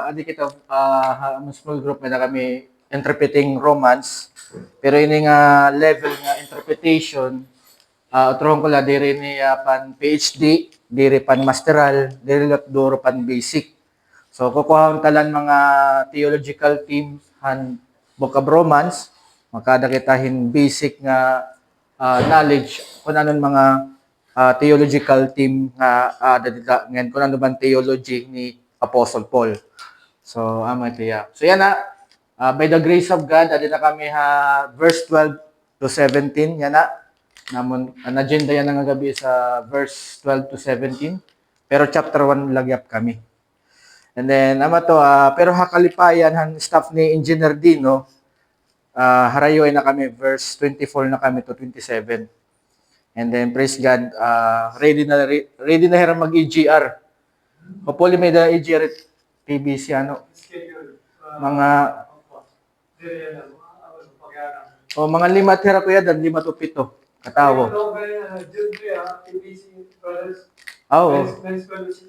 adi kita small group na kami interpreting Romans. Pero ini nga level nga interpretation, utrohon ko la diri ni pan PhD, diri pan masteral, diri lat duro pan basic. So kukuha talan mga theological team han Book of Romans, makada kitahin basic nga knowledge kung anon mga theological team nga dadita ngayon kung ano bang theology ni Apostle Paul. So tiya. So yan na, by the grace of God, adi na kami verse 12 to 17, yan na. Namon agenda yan nga gabi sa verse 12 to 17. Pero chapter 1 lagyap kami. And then pero hakalipayan han staff ni Engineer Dino, harayo na kami verse 24 na kami to 27. And then praise God, ready na hira mag-EGR. Hopefully may da EGR PBC mga mga 5 hira kuya dan 5 to 7 katawo.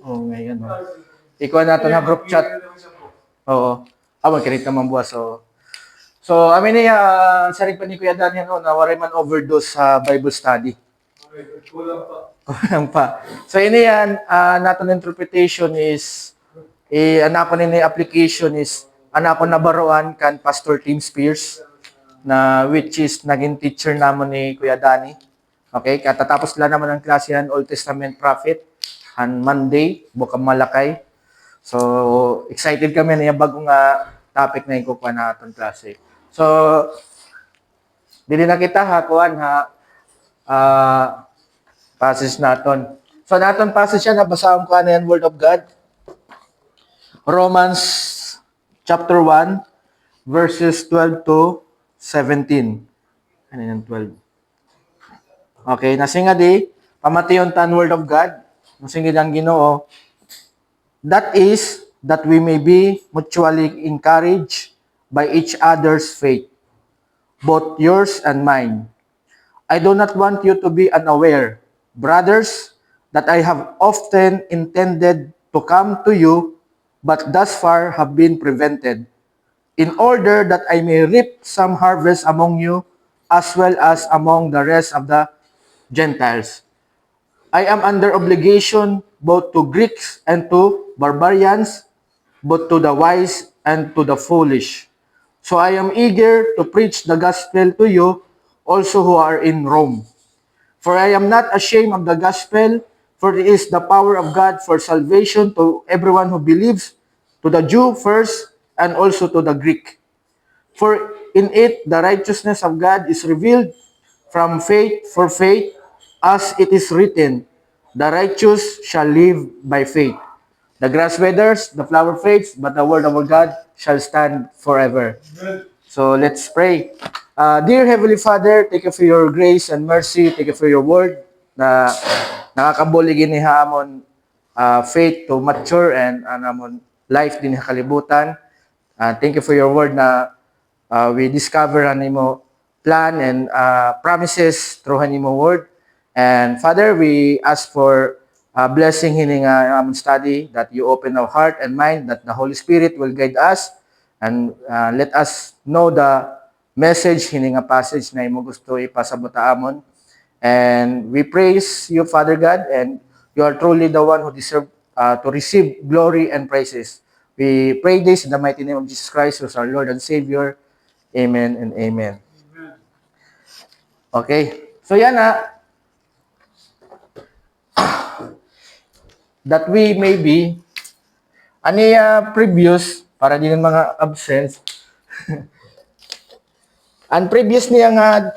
Ngayon. Ikaw nato na group chat. Oo. Magkirita man buwas. So amin niya, saring pa ni Kuya Dan yan, na waray man overdose sa Bible study. Kulang pa. So ini yan, natin interpretation is, anako ni application is, anako nabaroan kan Pastor Tim Spears, na which is naging teacher namon ni Kuya Danny. Okay, katatapos lang naman ang klase yan, Old Testament Prophet, on Monday, Bukang Malakay. So, excited kami na yung bagong topic na yung kukuha na itong klase. So, dili na kita passage naton. So, naton passage yan, nabasaan ko na yan, Word of God. Romans chapter 1, verses 12 to 17. Ano yan, 12? Okay, nasinga di, pamatayon tan Word of God. Nasinga ang Ginoo. That is, that we may be mutually encouraged by each other's faith, both yours and mine. I do not want you to be unaware, brothers, that I have often intended to come to you, but thus far have been prevented, in order that I may reap some harvest among you, as well as among the rest of the Gentiles. I am under obligation both to Greeks and to barbarians, both to the wise and to the foolish. So I am eager to preach the gospel to you also who are in Rome. For I am not ashamed of the gospel, for it is the power of God for salvation to everyone who believes, to the Jew first and also to the Greek. For in it the righteousness of God is revealed from faith for faith, as it is written, the righteous shall live by faith. The grass withers, the flower fades, but the word of our God shall stand forever. So let's pray. Dear Heavenly Father, thank you for your grace and mercy. Thank you for your word na nakakabulig ni hamon faith to mature and namon life din kalibutan. Thank you for your word na we discover mo plan and promises through mo word. And Father, we ask for blessing hining study, that you open our heart and mind, that the Holy Spirit will guide us and let us know the message hining passage na imo gusto ipasabot amon. And we praise you, Father God, and you are truly the one who deserve to receive glory and praises. We pray this in the mighty name of Jesus Christ, who is our Lord and Savior. Amen and amen. Okay, so yan that we may be previous para din mga absent. Ang previous niya nga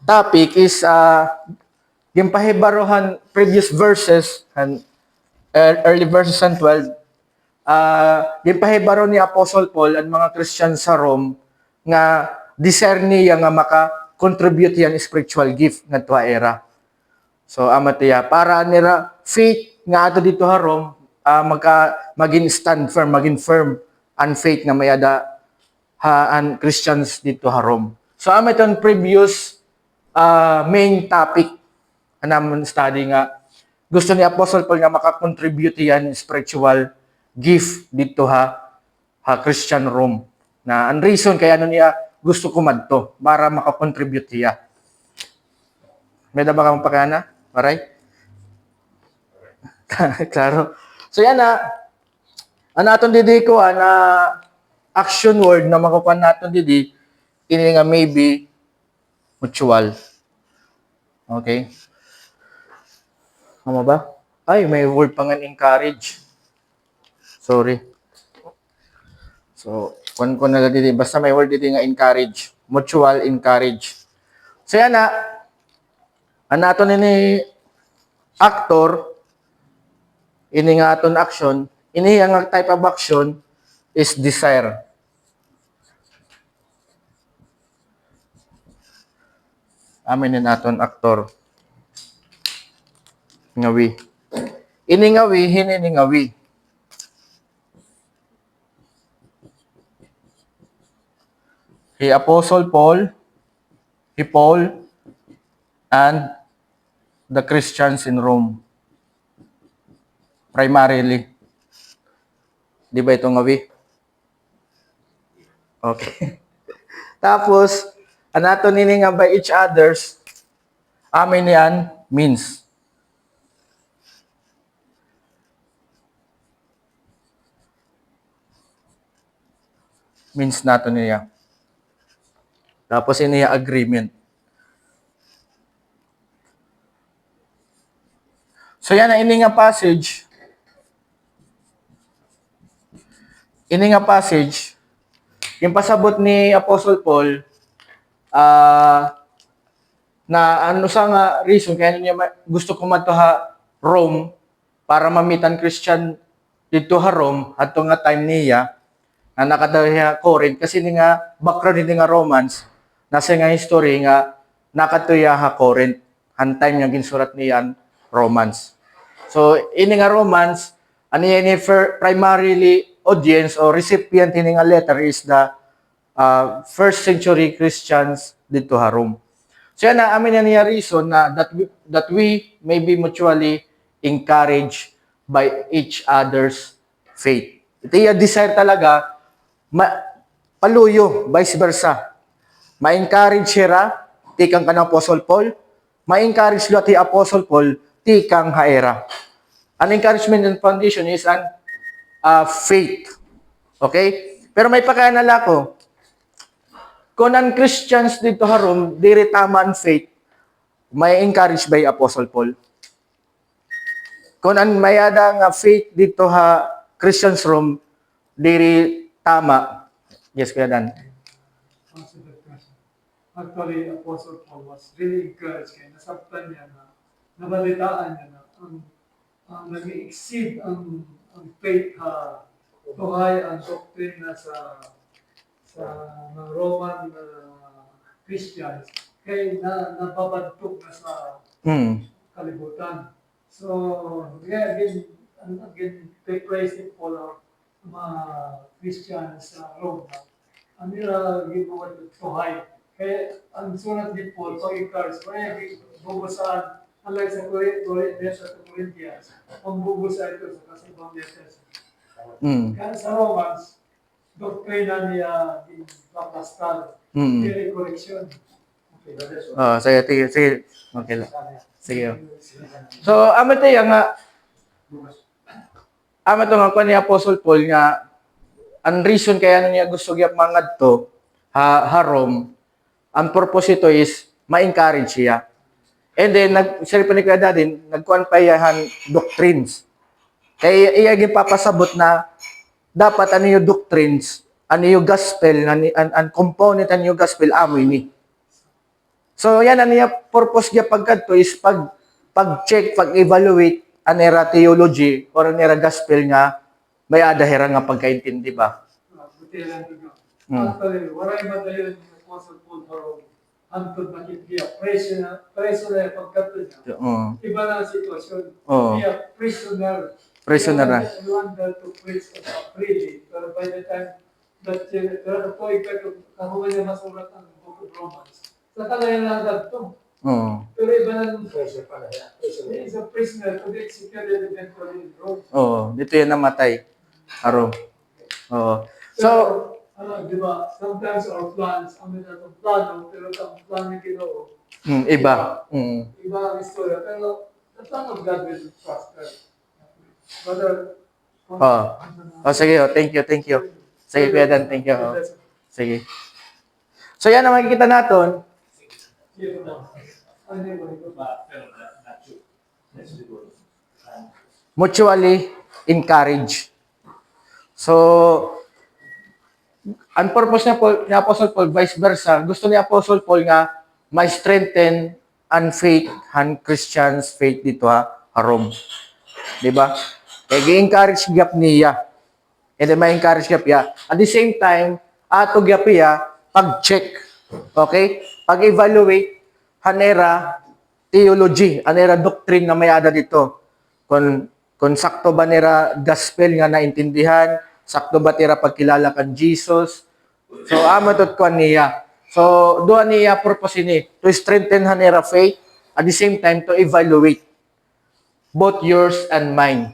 topic is yung pahibarohan previous verses and early verses and 12. Yung pahibaro ni Apostle Paul ang mga Christian sa Rome nga discerni nga maka-contribute yan spiritual gift nga tuwa era. So amatiya para nila faith nga ato dito harom maging stand firm, maging firm ang faith nga mayada ang Christians dito harom. So amaton previous main topic namon study nga gusto ni Apostle Paul nga maka-contribute yan spiritual gift dito ha Christian Rome. Na ang reason kaya ano niya gusto ko madto para makakontribute siya. May ba kang pakana? Maray? Klaro. So yan na. Ano aton didi ko na action word na makukuha natin didi ini nga maybe mutual. Okay? Tama ba? Ay, may word pa nga encourage. Sorry. So, kung na didi, basta may word didi nga encourage. Mutual encourage. So yan na. Ano aton ini actor, ini nga aton action, ini nga type of action is desire. Amin naton aktor. Ngawi. Ini ngawi, hini ngawi. He Apostle Paul, and the Christians in Rome. Primarily. Di ba ito ngawi? Okay. Tapos, anato nini nga by each others, amin yan means. Means nato niya. Tapos iniya agreement. So yan ang ini nga passage. Ini nga passage, yung pasabot ni Apostle Paul, na ano sa nga reason kaya niya gusto ko matuha Rome para mamitan Christian dito ha Rome ato nga time niya na nakadaya Corinth kasi ni nga background ni nga Romans nasa nga history nga nakatuya ha Corinth han time niya ginsurat niyan Romans. So ini nga Romans ano yan primarily audience or recipient ini nga letter is the first century Christians dito ha Rome. So yan na amin na niya reason na that we may be mutually encouraged by each other's faith. Ito yung desire talaga, paluyo, vice versa. Ma-encourage siya, tikang ka ng Apostle Paul. Ma-encourage lo ti Apostle Paul, tikang haera. An encouragement and foundation is an faith. Okay? Pero may pakainala ko, kung ang Christians dito harom, diri taman faith, may encourage by Apostle Paul. Kung ang mayada nga faith dito ha Christians room, diri tama. Yes, Kuya Dan. Actually, Apostle Paul was really encouraged kaya nasabtan niya na nabalitaan niya na ang nag-exceed ang faith tuhay ang doctrine na sa mga Roman Christians kaya napabadtog na sa kalibutan. So, again, take place in Paul mga Christians sa Rome. Ang nila ginawa ng tuhay. Kaya ang sulat ni Paul, pag-encourage, kaya bubusaan, unlike sa Corinthians, ang bubusa ito sa kasabang letters. Kaya sa Romans, doktrina niya in Bapastal, very correction. Sige. Okay lang. Sige. So, amo tayo nga, amo to nga ni Apostle Paul nga, ang reason kaya niya gusto gyap mangad to, Rome, ang purpose ito is ma-encourage siya. And then, sorry pa ni Kuya Dadin, nagkuhan pa yahan doctrines. Kaya iya gipapasabot na dapat ano yung doctrines, ano yung gospel, ang component ano yung gospel, amoy ni. So, yan ano yung purpose niya pagkadto is pag-check, pag-evaluate an era theology or an era gospel nga may adahera nga pagkaintindi ba? Actually, waray madali yung Apostle Paul Harold antod makikita prisoner pagkatod niya. Iba na ang sitwasyon. Iya prisoner na. We want to preach freely. Pero by the time that pero po kahuman niya masulat ang Book of Romans. Sa kalayan lang dito. Pero iba na pressure pala yan. He is a prisoner to be executed eventually in Rome. Dito yan namatay. Arom. Oo. So, Di ba, sometimes our plans, amin na itong plano, pero ang plano ni Ginoo, iba. Mm. iba ang istorya. Pero the plan of God will prosper. Brother, Oh. Oh, sige. Oh, thank you, thank you. Sige, Kuya Dan, thank you. Oh. Sige. So, yan ang makikita natin. Mutually encourage. So, ang purpose ni Apostle Paul, vice versa, gusto ni Apostle Paul nga may strengthen ang faith, ang Christians' faith dito Rome. Di ba? Kaya gi-encourage gyap niya. And then may encourage gyap ya. At the same time, ato gyap ya pag-check. Okay? Pag-evaluate hanera theology, hanera doctrine na may ada dito. Kung sakto ba nira gospel nga naintindihan, sakto ba tira pagkilala kan Jesus. So amatot ko niya. So doon niya purpose ni to strengthen hanera faith at the same time to evaluate both yours and mine.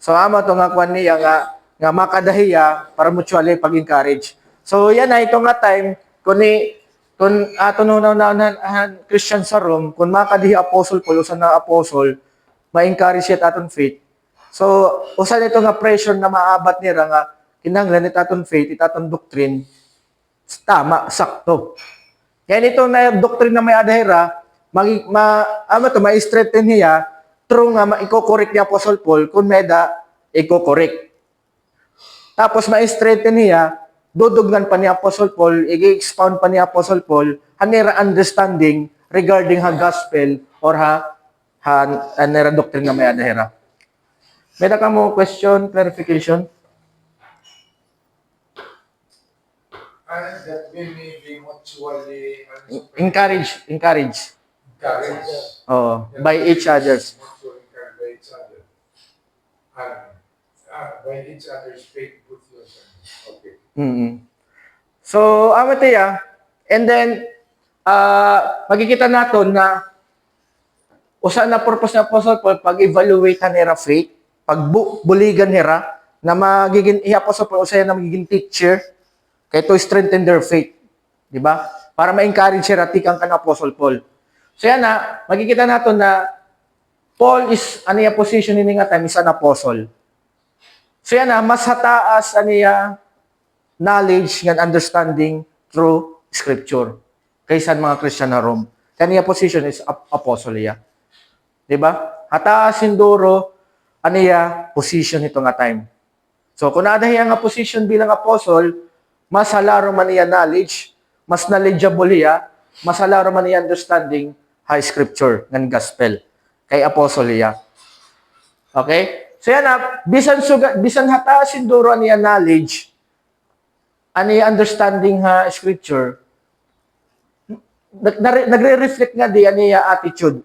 So ama to nga kwan niya nga makadahiya para mutually pag-encourage. So yan na ito nga time kung ato na Christian sa Rome, kung makadihi apostle Paul usan na apostle, ma-encourage yet aton faith. So usan ito nga pressure na maabat nira nga kinahanglan it aton faith, it aton doctrine tama, sakto. Kaya nito na doctrine na may adahira, ma-strengthen niya, true nga, i-correct niya Apostle Paul, kung meda, i-correct. Tapos ma-strengthen niya, dudugnan pa ni Apostle Paul, i-expound pa ni Apostle Paul, hanira understanding regarding ha gospel or hanira doctrine na may adahira. Meda ka mo question, clarification? That we may be mutually Encourage. encouraged. Oh, by each others. Mutually encouraged by each other. By each other's faith, both yours and okay. Mm-hmm. So, amatiya, and then, makikita natin na usa na purpose ng Apostle Paul pag-evaluate nila faith, pagbuligan nila, na magiging, Apostle Paul, usa na magiging teacher, kaya to strengthen their faith. Di ba? Para ma-encourage siya ratikang kan Apostle Paul. So yan na, makikita natin na Paul is, ano position ni nga time, is an apostle. So yan na, mas hataas, knowledge and understanding through scripture kaysa mga Christian na Rome. Kaya position is apostle niya. Di ba? Hataas induro, position ito nga time. So kung nadahiya nga position bilang apostle, mas halaro man niya knowledge, mas knowledgeable niya, mas halaro man niya understanding high scripture ng gospel kay apostle niya. Okay? So yan na, bisan hataas induro niya knowledge, understanding ha scripture, nagre-reflect nga di niya attitude.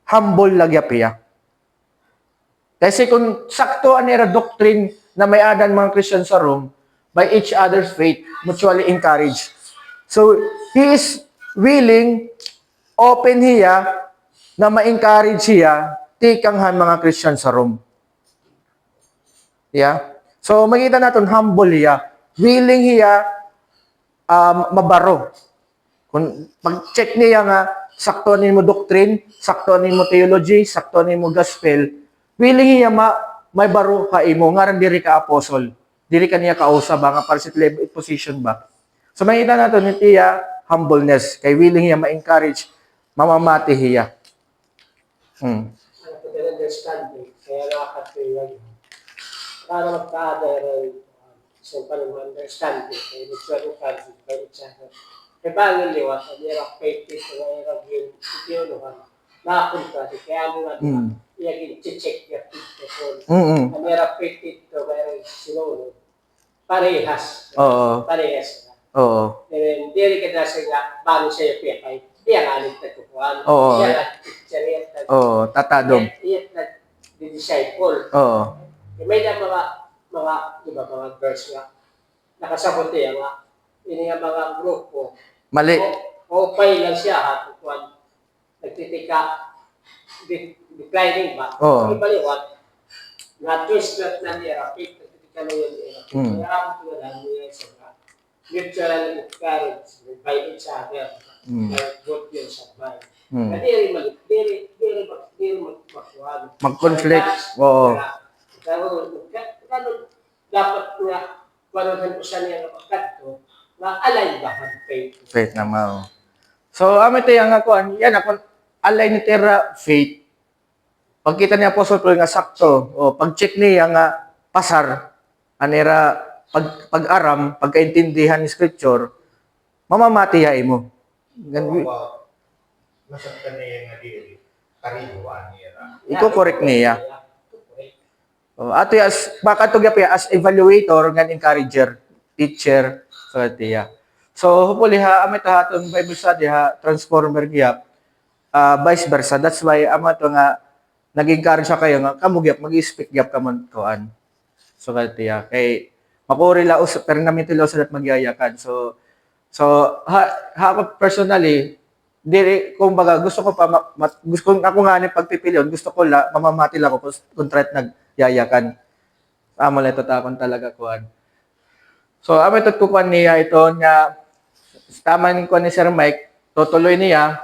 Humble lagyapiya. Kasi kung sakto anira doctrine na may adan mga Christian sa Rome, by each other's faith, mutually encouraged. So, he is willing, open hiya, na ma-encourage hiya, tikanghan mga Christian sa Rome. Yeah? So, makita natin, humble hiya. Willing hiya, mabaro. Kung pag-check niya nga, saktuanin mo doctrine, saktuanin mo theology, saktuanin mo gospel, willing hiya may baro ka imo, nga rin diri ka apostle. Dili ka niya kausa ba, nga para sa position ba. So makita natin niya humbleness, kay willing niya ma-encourage, mamamati hiya. Understanding, kaya nakakatuloy. Para magka-other, so paano understanding, kaya mutual encouragement by each other. Kaya bagay liwat, ang hirap faith ito, ang hirap yung itiyunuhan, nakapunta, kaya mo nga iyagin check yung faith ito. Ang hirap faith ito, kaya sinunod. Parehas. Oo. Parehas. Oo. Hindi ka na siya bago siya yung PFI. Iya nga alit na tukuhan. Oo. Iya nga Oo, tatadom. Iya na disciple. Oo. May na mga verse nga. Nakasabot niya nga. Ini nga mga grupo. Mali. O pay lang siya ha. Tukuhan. Nagtitika. Declining ba? Oo. Ibaliwat. Na twist na niya. ka na yun. Hmm. Kaya ako lang niya sa mutual encourage by each other. Hmm. Like what yun sa bay. Hmm. Diri magkuhan. Mag-conflict. Oo. Kano dapat nga panuhan ko sa niya kapag to na alay ba ang faith. Faith naman. So, ito yung nga kuan, yan ako, alay ni Terra, faith. Pagkita ni Apostle Paul nga sakto, o pag-check niya nga pasar, anira, pag-aram, pagkaintindihan ni Scripture, mamamati ya mo. Gan- Nasaktan niya nga diri. Karibuan niya. Iko-correct niya. Ato as baka to gyapon as evaluator ngan encourager, teacher so tiya. So hopefully ha amo ta haton Bible study ha transformer gyap vice versa. That's why amo to nga nag-encourage sa kayo nga kamo gyap mag-speak gyap ka man tuan. So tiya kay makuri la us pero namin tulo sa magyayakan. So ako personally diri kumbaga gusto ko pa gusto kong ako nga ni pagpipilion gusto ko la mamamati lang ako kung try nagyayakan. Amo na ito takon talaga kuan. So amo ito kuan niya ito nga tama ni kuan ni Sir Mike tutuloy niya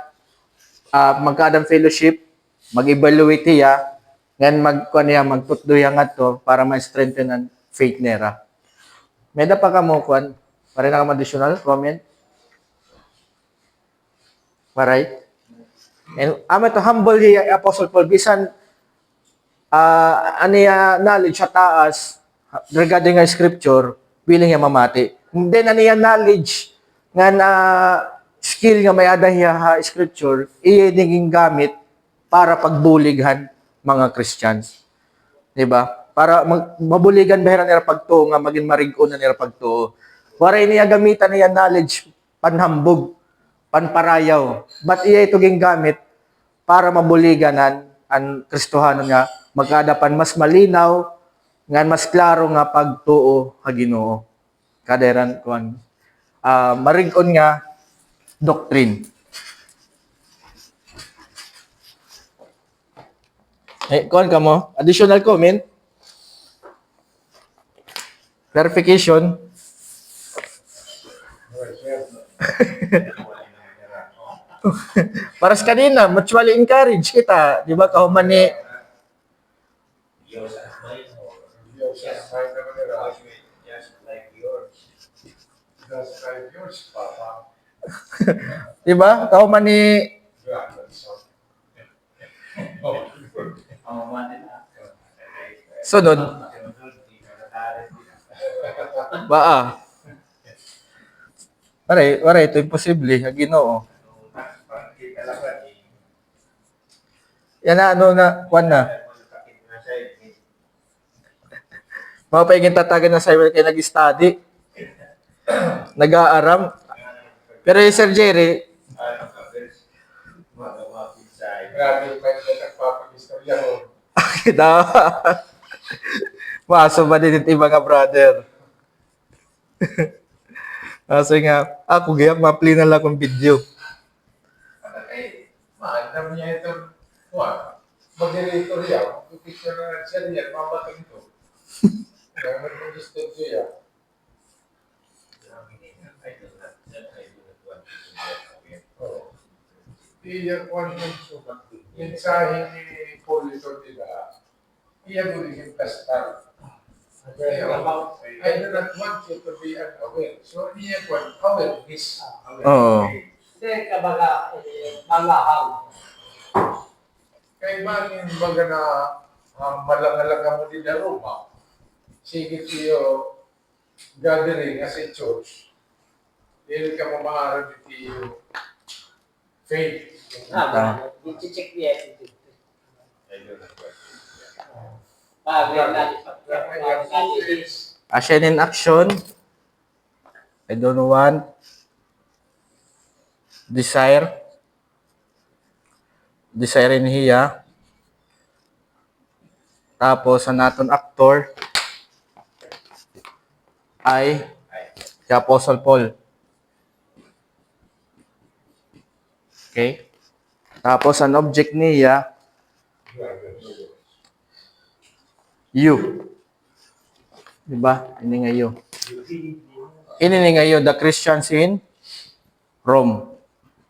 magkaadang fellowship mag-evaluate niya ngan magkuan niya magputduya nga to para ma-strengthen ang faith nera. May da pa ka mo kuan para na ka additional comment. Alright? And amo to humble hiya Apostle Paul bisan aniya knowledge sa taas regarding nga scripture willing nga mamati. Then aniya knowledge nga na skill nga may adahiya ha scripture iya naging gamit para pagbulighan mga Christians. Di ba? Para mabuligan bahira nila pagtuo nga maging marig-on na nila pagtuo. Waray niya gamitan niya knowledge panhambog, panparayaw. But iya ito ging gamit para mabuliganan ang Kristohanon nga magkadapan mas malinaw nga mas klaro nga pagtuo ha Ginoo. Kaderan kuan marig-on nga doctrine. Kuan ka mo? Additional comment? Clarification? Para sa kanina, mutually encourage kita. Di ba? Kahuman ni Just like yours. Just like yours, Papa. di ba? Kahuman ni sunod. Baa. Waray, ito imposible. Ha Ginoo. Yan na, ano na, kuan na. Mapaiging tatagan na cyber kayo nag-study. Nag-aaram. Pero yung Sir Jerry, Grabe pa yung nagpapagistorya mo. kita. Maso ba din ito mga brother? Kasi nga, ako gaya, ma-play na lang akong video. Maandam niya ito. Mag-relator yan. Picture na siya niya. Mamatang ito. Kaya mag-gusto siya. Iya kung yung sumat. Mensahe ni Paul ito nila. Iya guligin pastor. I do not want you to be unaware. So, iya kung awareness. Oo. Hindi ka baga mangahal. Kaya bangin baga na malangalaga mo din na Roma. Sige tiyo gathering as a church. Dili ka mamahara ni tiyo faith. I-check niya. Is Action in action. I don't want. Desire. Desire in hiya. Tapos, sa naton actor ay si Apostle Paul. Okay? Tapos, ang object niya, you. Di ba? Ini ngayon. Ini ngayon, the Christians in Rome.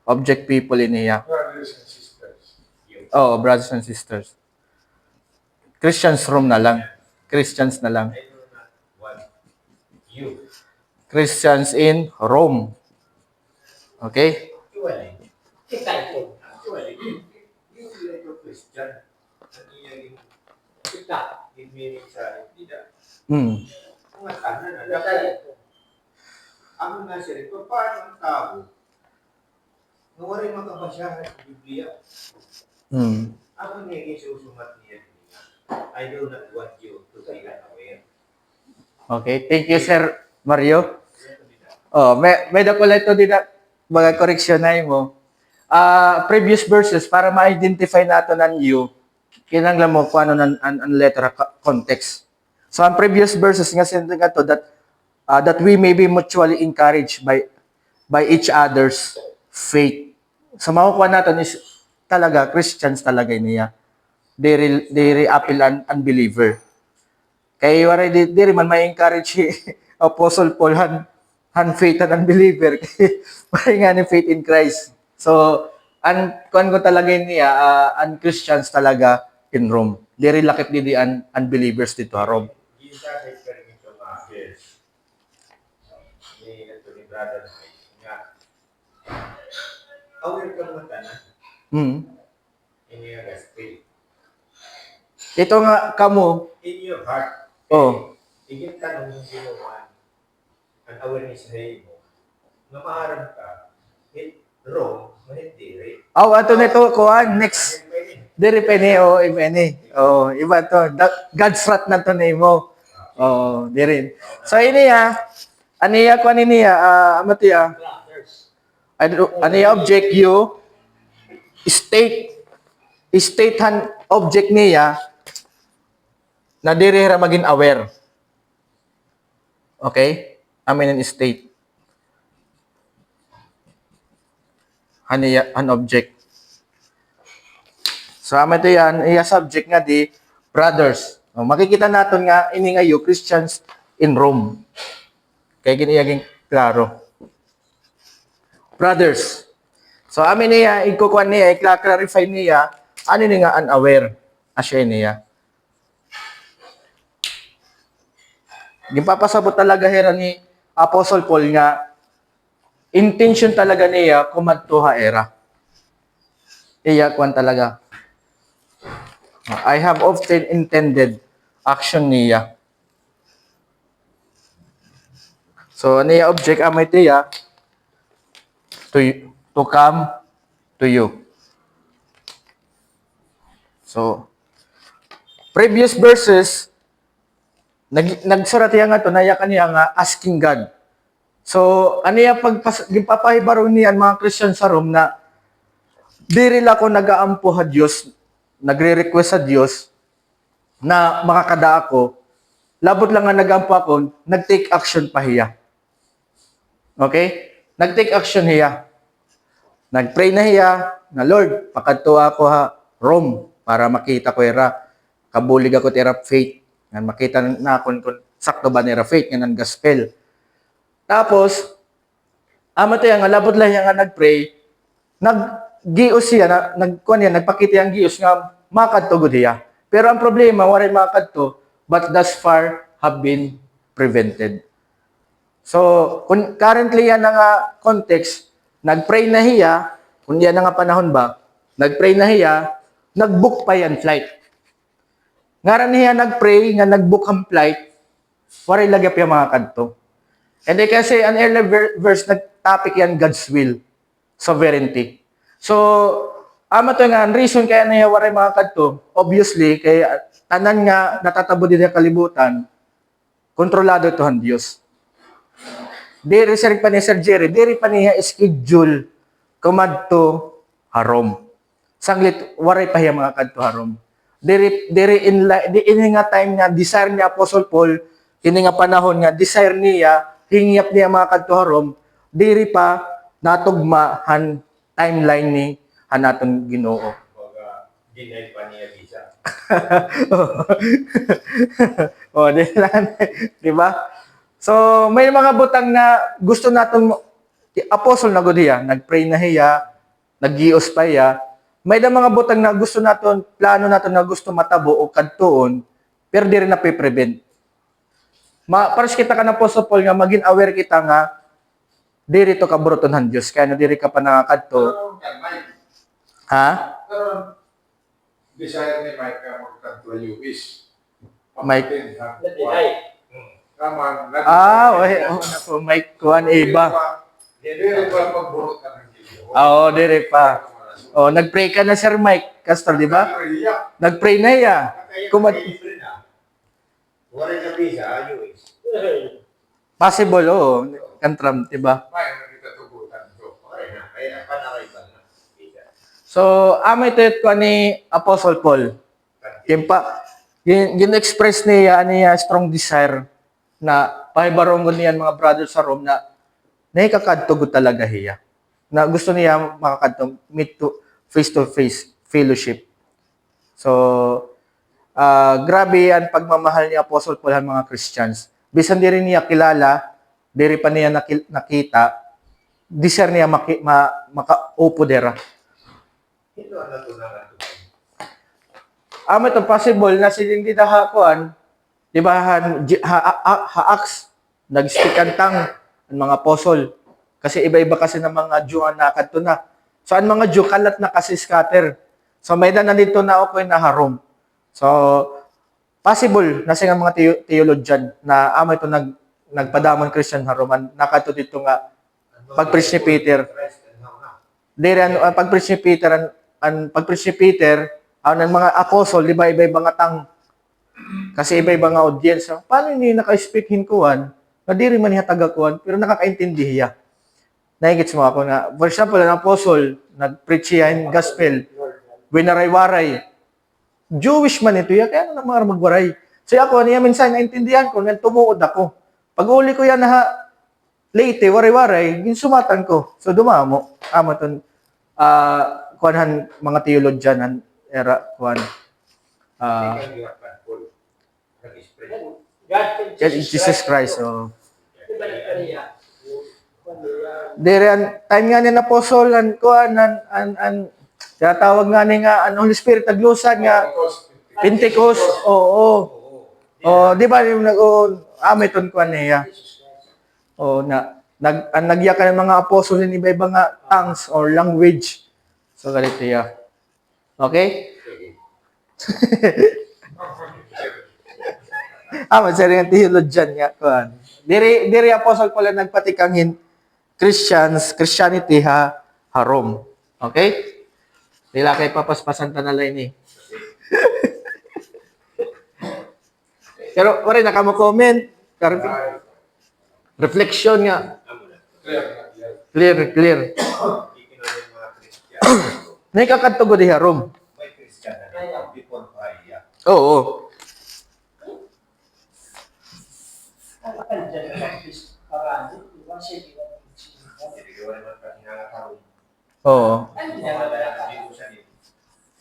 Object people in iya. Brothers and sisters. Oh, brothers and sisters. Christians Rome na lang. Christians na lang. I do not want you. Christians in Rome. Okay? Actually, Kita ito. actually, you like a Christian. Ano yung Kita. meaning sa tidak? Hmm. Mga tanan na. Kita ito. Ako nga siya rin, paano ang tao na wala makabasyahan sa Biblia? Hmm. Ako niya isusumat niya niya. I do not want you to be unaware. Okay. Thank you, Sir Mario. Oh, may dako ito din na mga correction na mo. Previous verses para ma-identify nato ng you, kinanglan mo kung ano ang letter context. So, ang previous verses nga sinabi nga to that we may be mutually encouraged by each other's faith. So, makukuha natin is talaga, Christians talaga niya. They appeal an unbeliever. Kaya wala di rin man may encourage si Apostle Paul han faith and unbeliever. Wala nga ni faith in Christ. So, kuan ko talaga niya, Christians talaga in Rome. Di rin lakit di unbelievers dito ha, Rome. Isa sa experimento nga, yes. Ni ito ni brother na nga. Aware ka mga tanan, Hmm. ini nga gospel. Ito nga kamo, In your heart, oh, higit ka nung ginawa ang awareness na mo, na maharap ka, wrong, mahindiri. ato nito kuan next. Diri pene o ipene. Oh, iba to. God's wrath na to nimo. Oh, diri. So ini aniya ko niya amatiya. Brothers. Aniya object you state han object niya na diri ra maging aware. Okay? Amin an state. Aniya an object. So, amin ito yan, iya subject nga di, brothers. O, makikita natin nga, ini ngayon, Christians in Rome. Kaya giniyaging klaro. Brothers. So, amin niya, ikukuha niya, i-clarify niya, ano niya nga unaware, asya niya. Gipapasabot talaga hera ni Apostle Paul nga, intention talaga niya, kumadtuha era. Iya, kuwan talaga. I have often intended action niya. So, niya object amay tiya to come to you. So, previous verses, nagsurat niya nga to, naya kaniya nga asking God. So, ano yung pagpapahibaro niyan mga Christian sa Rome na diri la ko nagaampo ha Diyos, nagre-request sa Diyos na makakada ako, labot lang nga nagampo ako, nag-take action pa hiya. Okay? Nag-take action hiya. Nag-pray na hiya, na Lord, pakadto ako ha, Rome, para makita ko era, kabulig ako tira faith, nga makita na ako kung sakto ba nira faith, nga ng gospel. Tapos, amo tayo nga, labot lang nga nag-pray, gios siya, nagpakita yung gios nga makadto diya. Pero ang problema, waray makadto, but thus far have been prevented. So, kung currently yan nga context, nagpray na hiya, kung yan nga panahon ba, nagpray na hiya, nagbook pa yan flight. Ngaran niya nagpray, nga nagbook ang flight, waray lagap yung mga kadto. And then kasi an earlier verse, nag-topic yan God's will, sovereignty. So, ama to nga, ang reason kaya niya waray mga kadto, obviously, kaya tanan nga natatabo din sa kalibutan, kontrolado ito ang Diyos. Diri pa ni Sir Jerry, diri pa niya schedule kumadto harom. Sanglit, waray pa hiya mga kadto harom. Diri in nga time nga, desire niya Apostle Paul, ini nga panahon nga, desire niya, hingyap niya mga kadto harom, diri pa natugmahan timeline ni hanaton Ginoo. Baga, deny pa niya visa. O, di ba? So, may mga butang na gusto naton apostol na gud hiya, nagpray na hiya, naggios pa hiya. May da mga butang na gusto naton, plano naton na gusto matabo o kadtuon, pero di rin na prevent. Pares kita ka na Apostle Paul nga maging aware kita nga diri to kabrutonhan Dios kaya na diri ka pa nakakadto. Mike, Ha? pero desire ni Mike ka magkanto US. Mike. Nadihay. Tama. Nako, Mike kuan iba. Dili pa pagburot ka ng kilo. Oo, diri pa. Oh, nagpray ka na Sir Mike Castro, di ba? Nagpray na ya. Kumat Wala na visa, US. possible kantram, di ba? May nakita tugutan to. Okay na, kaya panakaiban na. Visa. So, amay tuyot ko ni Apostle Paul. Kimpa, gin-express niya strong desire na pahibarongon niyan mga brothers sa Rome na naikakadto gud talaga hiya. Na gusto niya makakadto meet to face fellowship. So, grabe ang pagmamahal ni Apostle Paul sa mga Christians. Bisan di rin niya kilala, di rin pa niya nakita, desire niya makaupo dera. Ito ang natunagan ko. Ito possible na hindi nahakuan, di ba, haaks, nag-speak ang tang, ang mga apostle. Kasi iba-iba kasi ng mga Jew ang nakadto na. So, ang mga Jew, kalat na kasi scatter. So, may na nandito na ako na harom. So, possible na siya mga theologian na ito nagpadamon Christian haroman, nakadto dito nga, pag-preach ni Peter. Dire ang pag-preach ni Peter, ang pag-preach ni Peter, ang mga apostle, di ba, iba-iba nga tang. Kasi iba-iba nga audience. So, paano hindi naka-speak hinkuan, na di rin man niya tagakuan, pero nakakaintindi hiya. Naigits mo ako na, for example, ang apostle, nag-preach siya in gospel, winaray-waray. Jewish man ito, kaya na mga magwaray. So ako, niya minsan, naintindihan ko, nga tumuod ako. Pag uli ko yan na late, waray-waray, ginsumatan ko. So dumamo. Ito, kuanhan mga theologian, era, kuan. Ikaw yung Paul. Nag-express. God can Jesus Christ. So. Diba na kaniya? Dire time nga ni apostle an kuan an tawag nga ni nga Holy Spirit naglusan nga Pentecost. Oo. Di ba yung amiton kuan niya. Nagyakan ng mga apostol ni iba-iba nga tongues or language. So ganito ya. Okay? Masari nga theologian nga kuan. Diri apostle pala nagpatikangin Christianity harom. Okay? Dila kay papaspasan ta na lain Pero wala na ka mo comment. Reflection nga. Clear. Ikinunin mga Christian. Nakakadto di harom. May Christian na before Maria. Oo. Ang dyan na parang, diba siya Hindi ko naman kasi nakakaroon. Oo. ano ginagawa na Dito sa dito.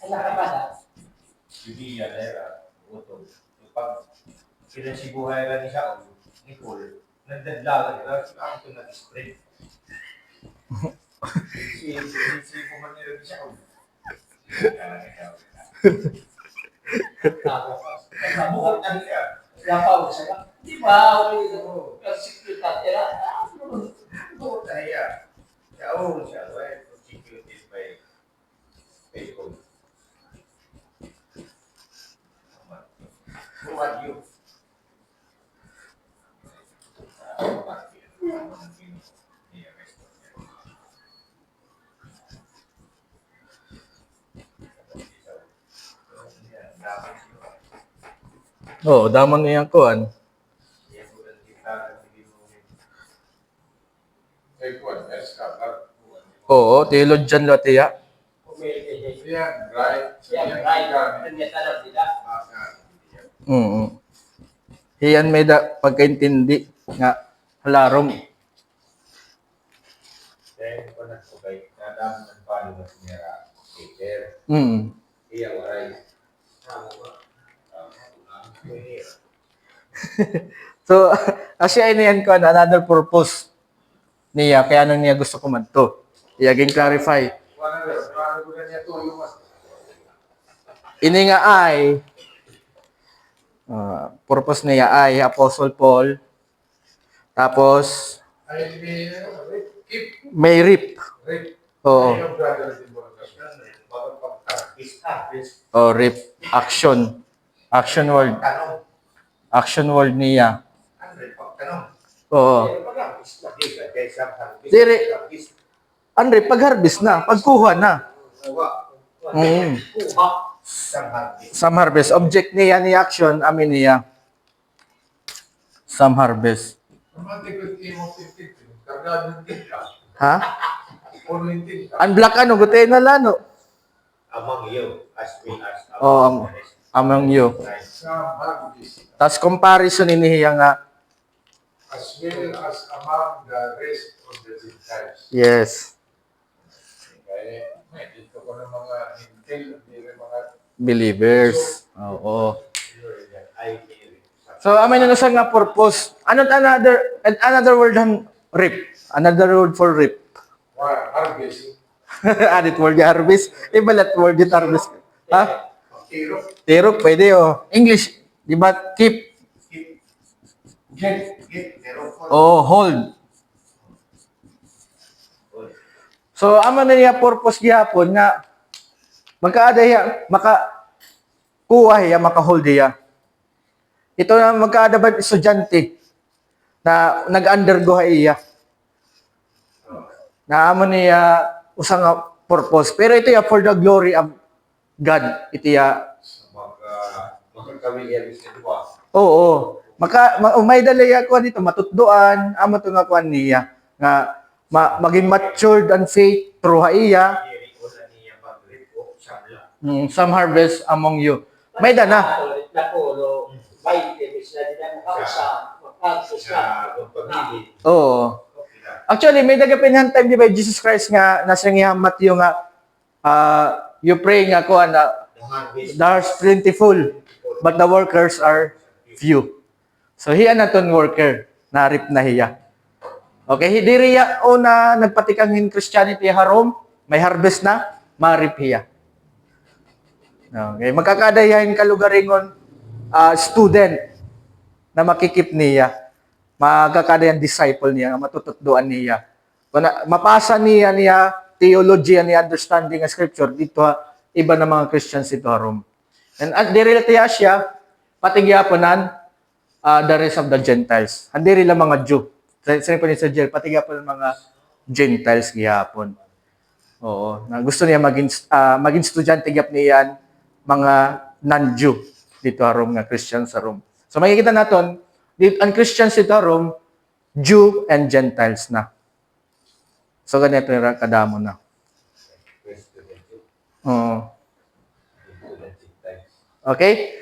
Ang nakabada. Judea, Nera, Utod. Pag kinasibuhay ka ni Saul, ni Paul, nagdadlagan ka, ako ito nag-spread. Si Puman nila ni Saul. Bukod Ano siya? lapaw sa di ba? Persecuted era. Bukod na siya. Saul siya, right? Persecuted by Paul. Who are you? Oo, damang iyang kuan. Oo, theologian latiya. Yan, right? Yan, right. Ang yatanap nila. Iyan may pagkaintindi nga halarom. Then, kung nagsugay, nadami ng palo na sinira, Peter, iya waray. So, asya ini yan ko another purpose niya kaya ano niya gusto ko madto. Iyaging clarify. Paano ko na niya to yung mas Ini nga ay purpose niya ay Apostle Paul. Tapos ay keep may rip. rip. Oo. Ayun, brother, din mo. O rip action. Action word. Tanong. Action word niya. Ano rin pagtanong? Oo. Pero pag-harvest na. Dire, Andre, pag harvest na, pagkuha na. Kuha. Some harvest. Object niya ni action, amin niya. Some harvest. Ha? Ang black ano, gutay na lano. Among you, as well as Oh, among you. Tapos comparison niya nga. As well as among the rest of the Gentiles. Yes. Kaya, dito ko ng mga hintil, hindi rin mga Believers. Oo. I So, amin na sa nga purpose. Another word ang rip. Another word for rip. harvest. Addit word yung harvest. Ibalat word yung harvest. Ha? Tiro. Tirok, pwede oh. English, di ba? Keep. Get. Oh, hold. So, amo na niya purpose gyapon nga magkaada hiya, kuha hiya, maka-hold hiya. Ito na magkaada ba estudyante na nag-undergo hiya. Na amo niya usang nga purpose. Pero ito ya for the glory of God. Ito ya. magkakawin sa diba? Oo. May dalaya ko dito matutduan, amo to nga kuan niya nga maging matured and faith through haiya. Some harvest among you. May dana. Napulo, 20 mis na din ang makausa, Oo. Actually, may dagapinhan time di ba Jesus Christ nga nasa nga Matthew nga you pray nga kuan na the harvest plentiful but the workers are few. So hiya na ton worker na rip na hiya. Okay, diri ya una nagpatikang in Christianity harom, may harvest na, marip hiya. Okay, magkakadayahin ka lugaringon student na makikip niya. Magkakadayan disciple niya, matututduan niya. Kung mapasa niya theology and understanding of scripture dito iba na mga Christians ito harom. And at diri siya patigyaponan the rest of the Gentiles. Hindi rin lang mga Jew. Sino po ni sa jail, patigyaponan mga Gentiles gihapon. Oo. Na gusto niya maging estudyante gyap niyan mga non-Jew dito harom nga Christians sa Rome. So makikita naton ang Christians dito harom Jew and Gentiles na. So ganito yung kadamo na. Oo. Okay?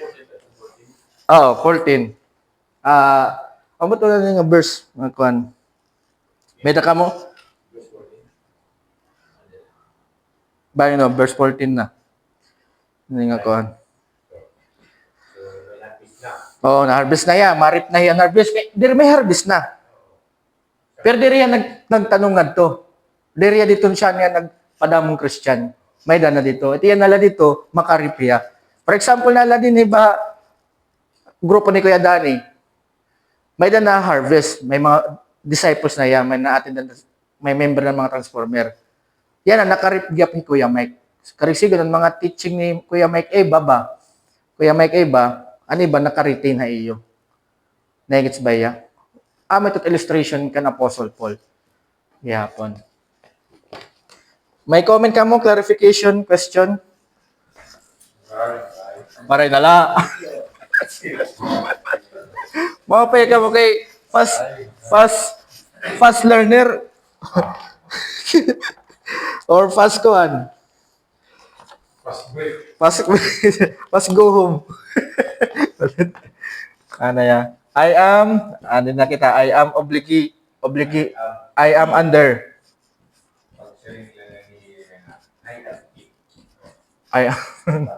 Oh, 14. Ang ba't wala nga verse? Kuan. May daka mo? Bayo no, verse 14 na. Hindi nga kuan. Oh, na-harvest na yan. Marip na yan. Harvest. Diri may harvest na. Pero diri yan nagtanong nga to. Diri yan dito siya nga nagpadamong Christian. May dana dito. Ito yan nala dito, makarip ya. For example, nala din iba, grupo ni Kuya Danny, may na harvest, may mga disciples na yan, may member ng mga transformer. Yan ang nakarip gyap ni Kuya Mike. Karisigo ng mga teaching ni Kuya Mike Eba ba? Kuya Mike Eba, ano ba nakaritain na iyo? Negets ba ya? May illustration kan Apostle Paul. Yapon. May comment ka mo, clarification, question? Maray nala. Mapay ka mo kay fast learner or fast kuan. Fast go home. Ano ya? I am I am under. I am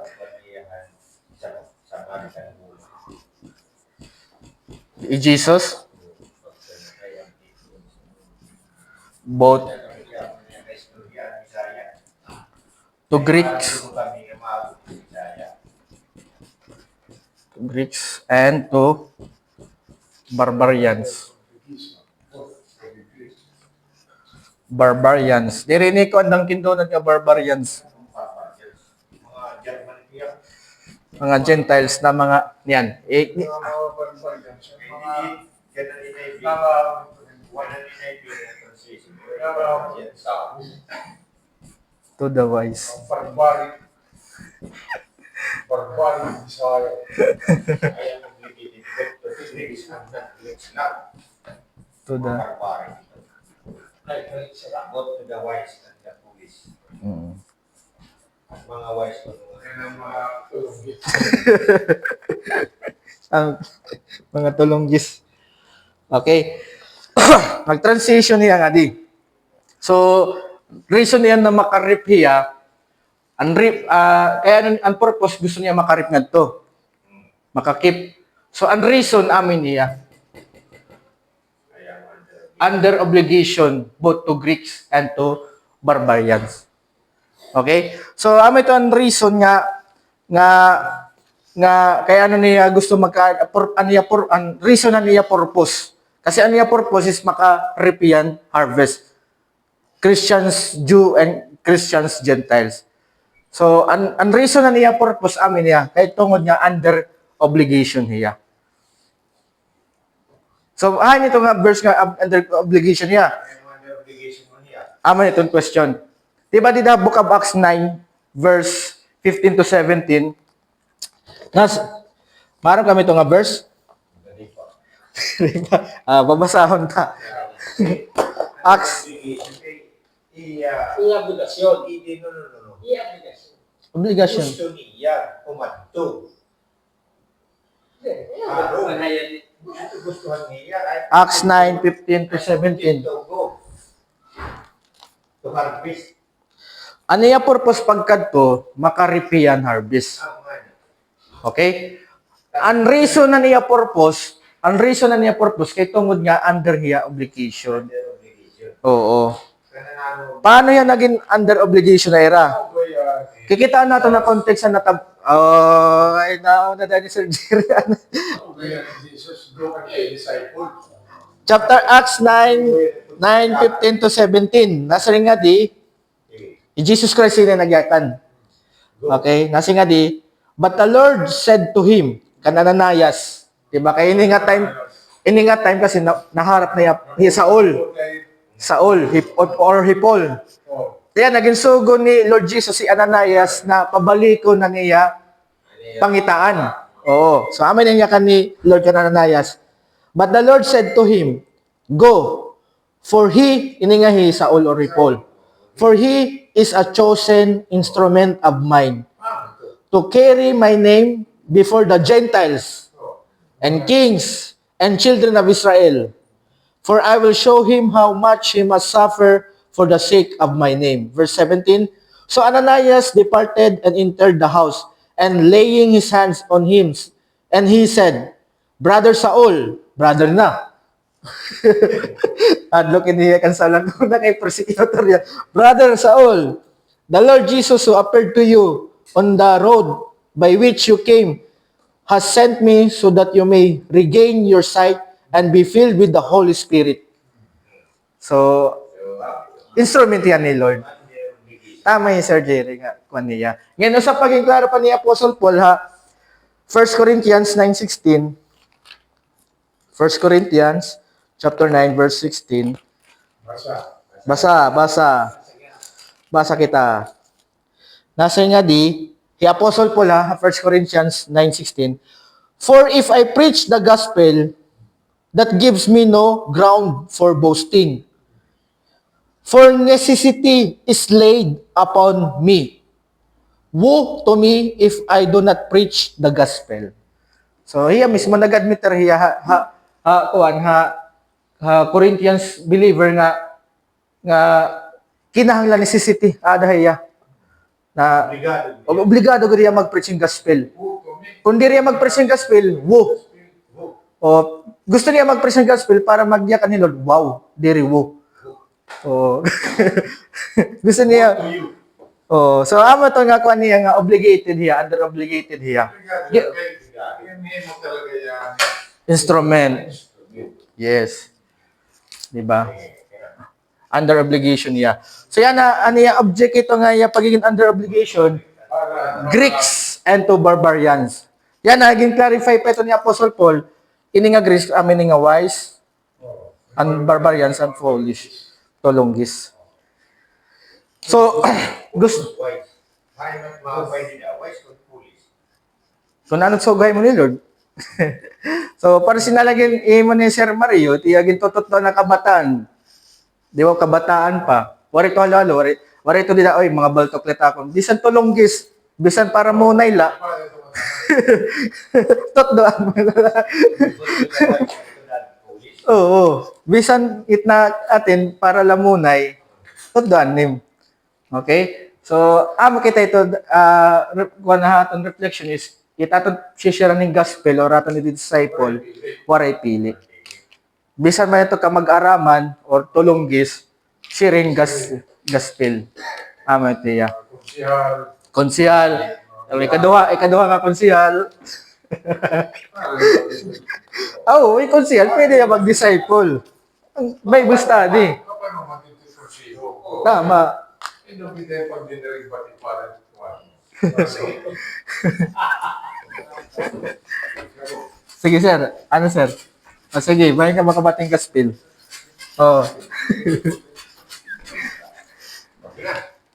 Jesus, both to Greeks and to barbarians. Barbarians. Dirinig ko ang kindonan nga barbarians. Mga German here. Mga Gentiles na mga yan. Mga barbaryan, mga Ganun din ay wala din ay translation. Yan sa to the wise. barbaric desire. I am obligated to Greeks and not Greeks not. To the Barbaric. Both to the wise and the foolish. Mga wise ko. Yan ang mga tulunggit. ang mga tulonggis. Okay. Mag-transition niya nga di. So, reason niya na makarip hiya, kaya ang purpose gusto niya makarip nga to. Makakip. So, ang reason amin niya, under obligation both to Greeks and to barbarians. Okay? So, amin ito ang reason nga kaya niya gusto ang reason na niya purpose. Kasi ang niya purpose is maka-reap harvest. Christians, Jew, and Christians, Gentiles. So, ang reason na niya purpose amin niya, kahit tungod niya under obligation niya. So, ito nga verse nga under obligation niya. Under obligation mo niya. Aman itong question. Diba di Book of Acts 9, verse 15 to 17, maram kami ito nga verse? Babasahon ta. Acts, Obligasyon. No. Obligasyon. obligation. Gusto niya pumadto. Gustuhan niya ay Acts 9, 15 to 17. to go. To harvest. Ano yung purpose pagkadto? Makaripian harvest. Ang ano. Okay? Ang reason na niya purpose, kay tungod nga under hiya obligation. Under obligation. Oo. Kananano. Paano yan naging under obligation na era? Kikitaan natin na context na ay nauna dahil ni Sir Jerry. Kaya Jesus broke ang disciple. Chapter Acts 9, 15 to 17. Nasa rin nga di, Jesus Christ yung nagyatan. Okay? Nasa nga di, but the Lord said to him, Ananias, diba? Kaya ini nga time kasi naharap na niya Saul, Paul. Kaya naging sugo ni Lord Jesus si Ananias na pabaliko na niya pangitaan. Oo. So amin niya ni Lord Ananias. But the Lord said to him, go, for he, iningahi Saul or Paul, for he is a chosen instrument of mine to carry my name before the Gentiles and kings and children of Israel. For I will show him how much he must suffer for the sake of my name. Verse 17, so Ananias departed and entered the house, and laying his hands on him, and he said, Brother Saul, brother na. Adlok iniya kan sa lang na kay persecutor niya. Brother Saul, the Lord Jesus who appeared to you on the road by which you came has sent me so that you may regain your sight and be filled with the Holy Spirit. So, instrument yan ni Lord. Tama yung Sir Jerry nga, kuwan niya. Ngayon, sa paging klaro pa ni Apostle Paul, 1 Corinthians 9:16, 1 Corinthians chapter 9, verse 16. Basa kita. Nasa nga di, Apostle Paul, 1 Corinthians 9:16, for if I preach the gospel, that gives me no ground for boasting. For necessity is laid upon me. Woe to me if I do not preach the gospel. So, hiya mismo nag-admit hiya Corinthians believer nga kinahanglan necessity hiya na obligado gud mag-preach ng gospel. Kung di riya mag-preach ng gospel, woe. O gusto niya mag-preach ng gospel para magyakan ni Lord. Wow, diri wo. Oh. Gusto niya. Oh, so amo to nga kuan niya nga obligated hiya, under obligated hiya. Yan mo talaga yan. Instrument. Yes. 'Di ba? Under obligation niya. So yan na ano yung object ito nga yung pagiging under obligation, Greeks and to barbarians. Yan naging clarify pa ito ni Apostle Paul. Ini nga Greeks, amin nga wise, and barbarians and foolish. Tolonggis. So, gusto, kung anong sugay mo ni Lord. So, para sinalagin mo ni Sir Mario, tiyagin tutot na kabataan. Di ba kabataan pa? Wari to halo, wari to dila, oy, mga baltoklet akong. Bisan tolonggis, bisan para munay la. Tot doan. Oo. Bisan itna atin para lamunay, tot doan nim. Okay? So, amo kita ito, one haton reflection is, itaton share ning gospel or aton ni disciple, waray pili. Bisan man ito ka mag-araman or tulunggis, sharing gospel. Amo ito ya. Konsihal. Ikaduha nga konsihal. Oh, may konsihal, pwede na mag-disciple. Bible study. Tama. Sige, sir. Ano, sir? Oh, sige, bayan ka makabating gospel. Oh.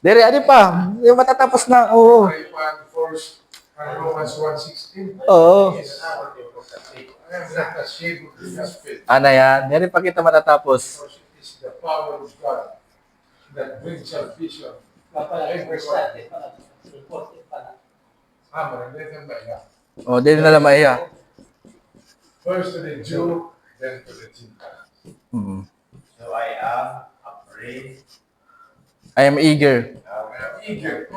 Dere, ano pa? Yung matatapos na, oo. Romans 1:16. Oo. The shape of the gospel. Ano yan? Dere pa kita matatapos. It is the power of God that brings salvation. Important pala. Magandang ba yan? Oh, dere na lang maiya. First to the Jew, then to the Gentile. Mm. So I am afraid. I am eager. Eager.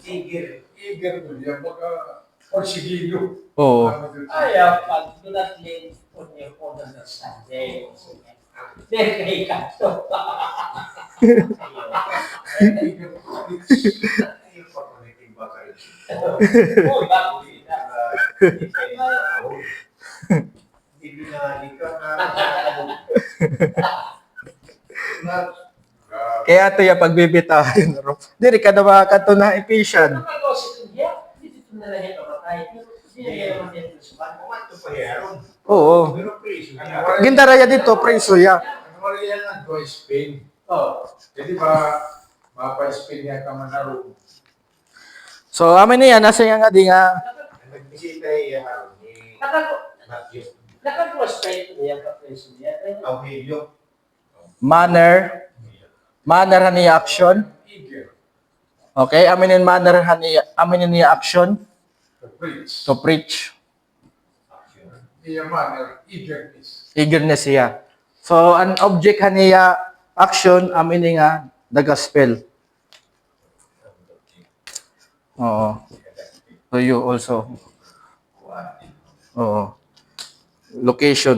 Eager. To yan. Baka porsigido. Oo. Pag do not lean on your own understanding. Then kay kanto. Oh, bakit na? Kaya ito yung pagbibitahin. Diri ka na makakato na Ephesians. Oo. Gindaraya dito, preso ya. Ano yan ang to Spain? Oh. Jadi ba, mapa-Spain yan ka man na ro. So, amin na yan, nasa yung nga di nga, Nagbisita ni Matthew. Nakag-respect niya ka preso niya. Auhelio. manner niya action. Eager Okay, aminin niya action to preach. to preach. Iya manner, eagerness. Eagerness siya. So, an object niya action, aminin nga the gospel. Oo. So, you also. Oo. Location.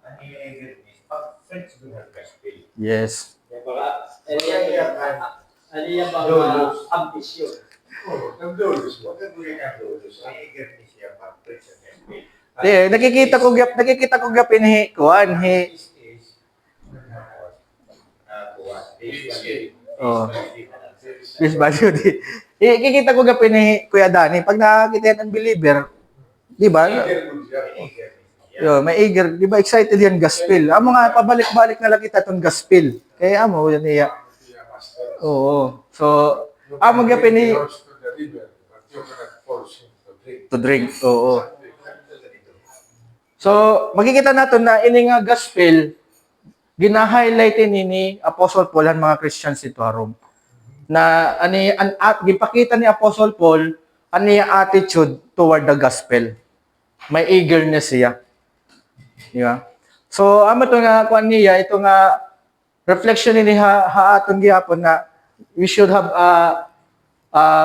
Ano yung eagerness? Pag-friends doon ang gospel. Yes. Ano yan ba ambisyon? Oh, nagdulos mo. Pag-gawin ang dolos, ang eagerness niya pag-friends ang gospel. Nakikita ko gap in kuan he. Oh. Please value di. Kikita ko gap in Kuya Dani pag nakakita yan ang believer, di ba? Yo, may eager, di ba excited yan gospel. Amo nga pabalik-balik na lang kita tong gospel. Kaya amo yan niya. Oo. So, amo gap in to drink. Oo. So, makikita natin na ini nga gospel, gina-highlight ni Apostle Paul ang mga Christians ito harom. Na gipakita ni Apostle Paul ani attitude toward the gospel. May eagerness siya. Di ba? So, amo to nga kuan niya, ito nga reflection ni haaton gihapon na we should have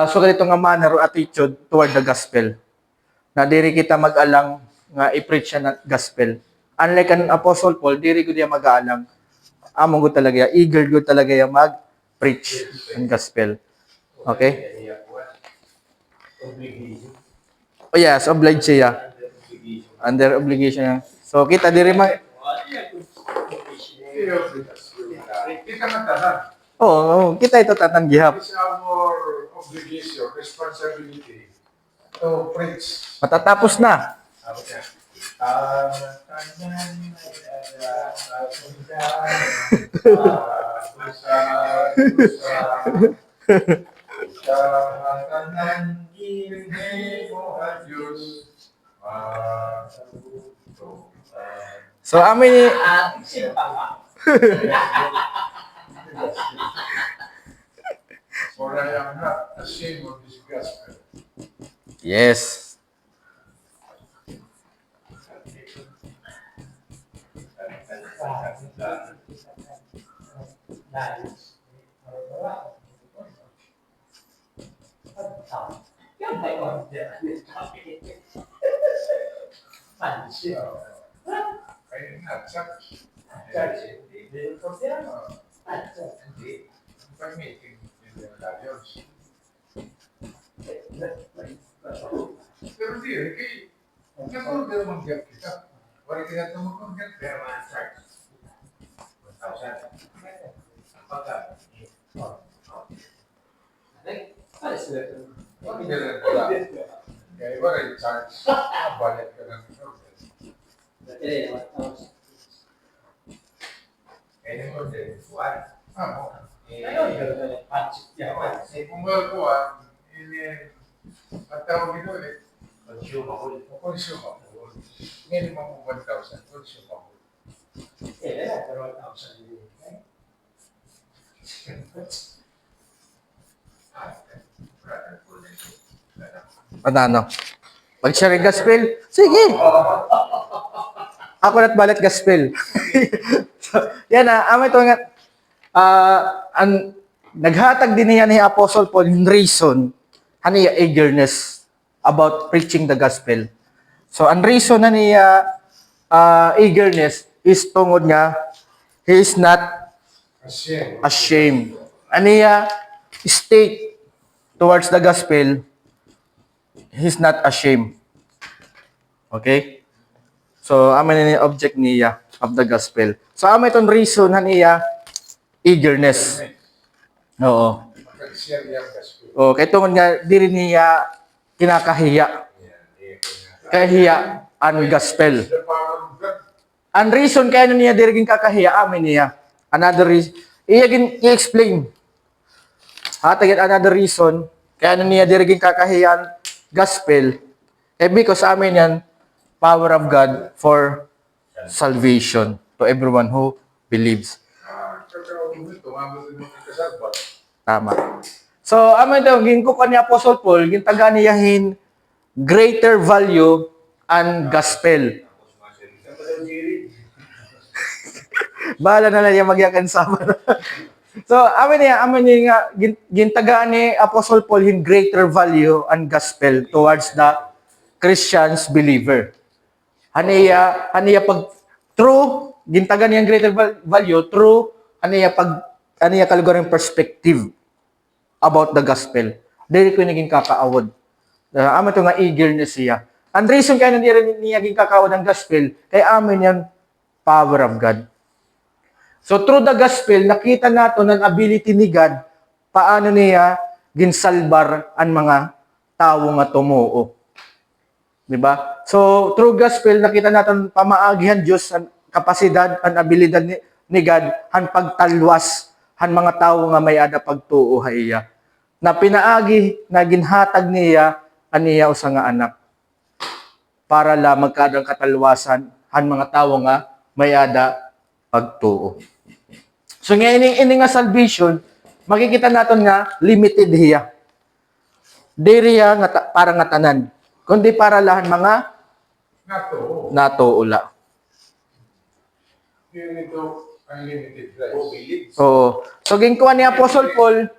so ganito nga manner or attitude toward the gospel. Na diri kita mag-alang nga i-preach siya ng gospel. Unlike an Apostle Paul, diri ko diya mag-aalam. Amo ko talaga, eager ko talaga ya mag-preach ng gospel. Okay? Obligation. Oh yes, obliged siya. Obligation. Under obligation niya. So kita diri Kita nga tanan. kita ito tatanggihap. It's our obligation, responsibility to preach. Matatapos na. Ako siya. Tangan ay Tangan hindi mo ang Diyos. So amin For I am not ashamed of this gospel. yes. Kaya nga, church. Pag-meeting, hindi na tayo. Pero di, kay nakulog na naman gap kita. Wala ka na naman gap. Pero mga charge. 1,000. Pagka. Wala ka na wala. Kaya wala yung charge. Balik ka lang. Kaya mo din. Buwan. Amo. Kung magawa, at tawag ito ulit, Consume ako. consume ako. Minimum 1,000, consume ako. Ano? Pag-share gospel? Sige. Ako na't balat gospel. So, yan amo ito nga, naghatag din niya ni Apostle Paul in reason, niya eagerness about preaching the gospel. So, ang reason na niya eagerness is tungod nga, he is not Ashamed. ashamed. Aniya state towards the gospel, he's not ashamed. Okay? So, amin ni object niya of the gospel. So, amin itong reason niya eagerness. Oo. Pag-share yung gospel. O, kaya tungod nga, diri niya kinakahiya. Kahiya ang gospel. The power of God. Ang reason kaya niya diri kakahiya, amin niya. Another reason. I-explain. Again, another reason kaya niya diri kakahiya gospel. Because amin yan, power of God for salvation to everyone who believes. Kakaroon mo ito, mabot mo kasabat. Tama. So, amin ito, ginkukan ni Apostle Paul, gintaga niyahin greater value and gospel. Bahala na lang yung magyakan sama. So, amin niya nga, gintaga ni Apostle Paul in greater value and gospel towards the Christian's believer. Haniya pag true, gintaga niya greater value, true, haniya kalugar yung perspective about the gospel. Dili ko naging kakaawod. Amin ito nga eagerness siya. Ang reason kaya niya naging kakaawod ng gospel, kay amin yan power of God. So through the gospel, nakita nato ng ability ni God paano niya ginsalbar ang mga tao nga tumuo. Di ba? So through gospel, nakita natin pamaagihan Diyos ang kapasidad, ang abilidad ni God, ang pagtalwas, ang mga tao nga may ada pagtuo iya. Na pinaagi, na ginhatag niya, aniya usa nga anak. Para la magkadang katalwasan, ang mga tao nga may ada pagtuo. So nga ini nga salvation, makikita natin nga limited hiya. Diri nga para nga tanan, kundi para lahan mga Nato, natuula. yun ito, unlimited life. So ginkuha ni Apostle Paul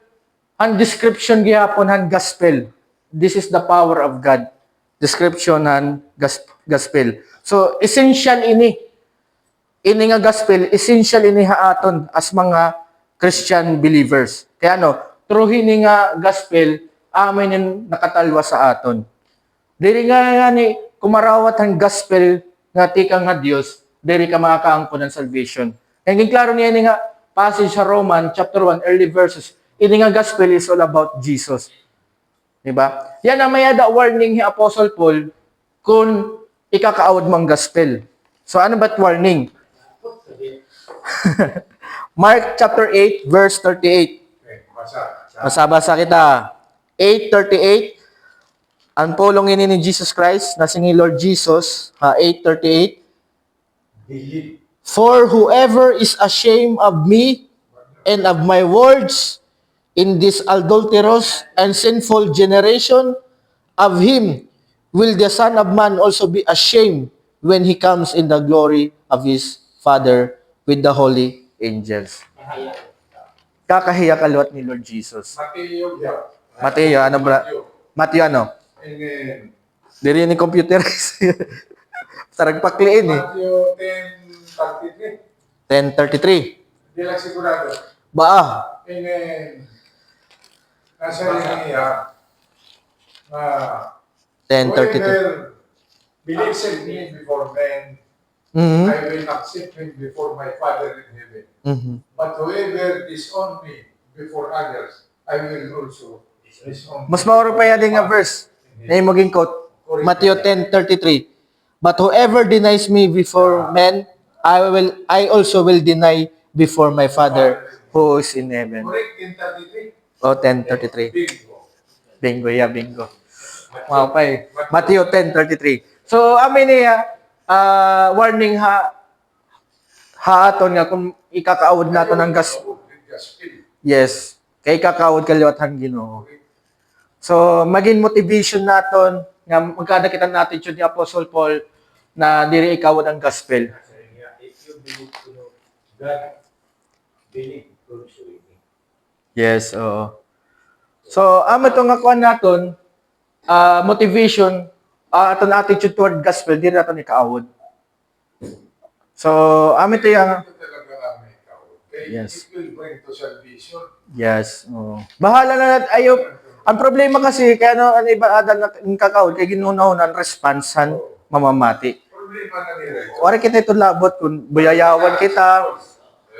ang description gihapon han gospel. This is the power of God description ng gospel. So, essential ini. Ini nga gospel, essential ini haaton as mga Christian believers. Kaya through ini nga gospel, amin yung nakatalwa sa aton. Diri nga ni, kumarawat ang gospel nga tika nga Dios, diri ka makakaangkon ng salvation. Kaya klaro niya ini nga passage sa Roman chapter 1 early verses. Ini nga gospel is all about Jesus. Diba? Yan ang mayada warning ni Apostle Paul kung ikakaawad mong gospel. So ano ba't warning? Mark chapter 8 verse 38. Okay, basa. Basa kita. 8:38. Ang pulong ini ni Jesus Christ, na singi Lord Jesus, 8:38. Believe. For whoever is ashamed of me and of my words in this adulterous and sinful generation, of him will the Son of Man also be ashamed when he comes in the glory of his Father with the holy angels. Kakahiya kalwat ni Lord Jesus. Mateo yan. Mateo, ano bra? Mateo ano? Amen. Diri ni computer. Sarag pakliin eh. Mateo 10:33. 10:33. Hindi lang sigurado. Ba? Amen. Nasa rin niya, 10:32. whoever believes in me before men, Mhm. I will accept him before my Father in heaven. Mhm. But whoever disown me before others, I will also disown. Mas mauro pa yan nga verse. Na yung maging quote. Matthew 10:33. But whoever denies me before men, I also will deny before my Father who is in heaven. Correct, 10:33. Oh, 10:33. Bingo. Bingo, yeah, bingo. Wow, pa eh. Matthew 10:33. So, amin niya, warning aton nga kung ikakaawad nato ng Gospel. yes, kay kakaawad kaliwat ang Ginoo. So, maging motivation naton nga magkadakitan natin ni Apostle Paul na diri ikawad ang gospel. If you believe to know God, believe also in me. Yes, oo. So, ito nga kuan naton, motivation, aton attitude toward gospel, diri naton ikaawad. So, ito yung, Ito talaga ang ikaw. Okay? Yes. It will bring to salvation. yes, oo. Bahala na natin, ang problema kasi, kaya ano iba adal na kakawad, kay ginunahunan responsan, mamamati. Problema na nila ito. Wari kita ito labot, kung buyayawan kita,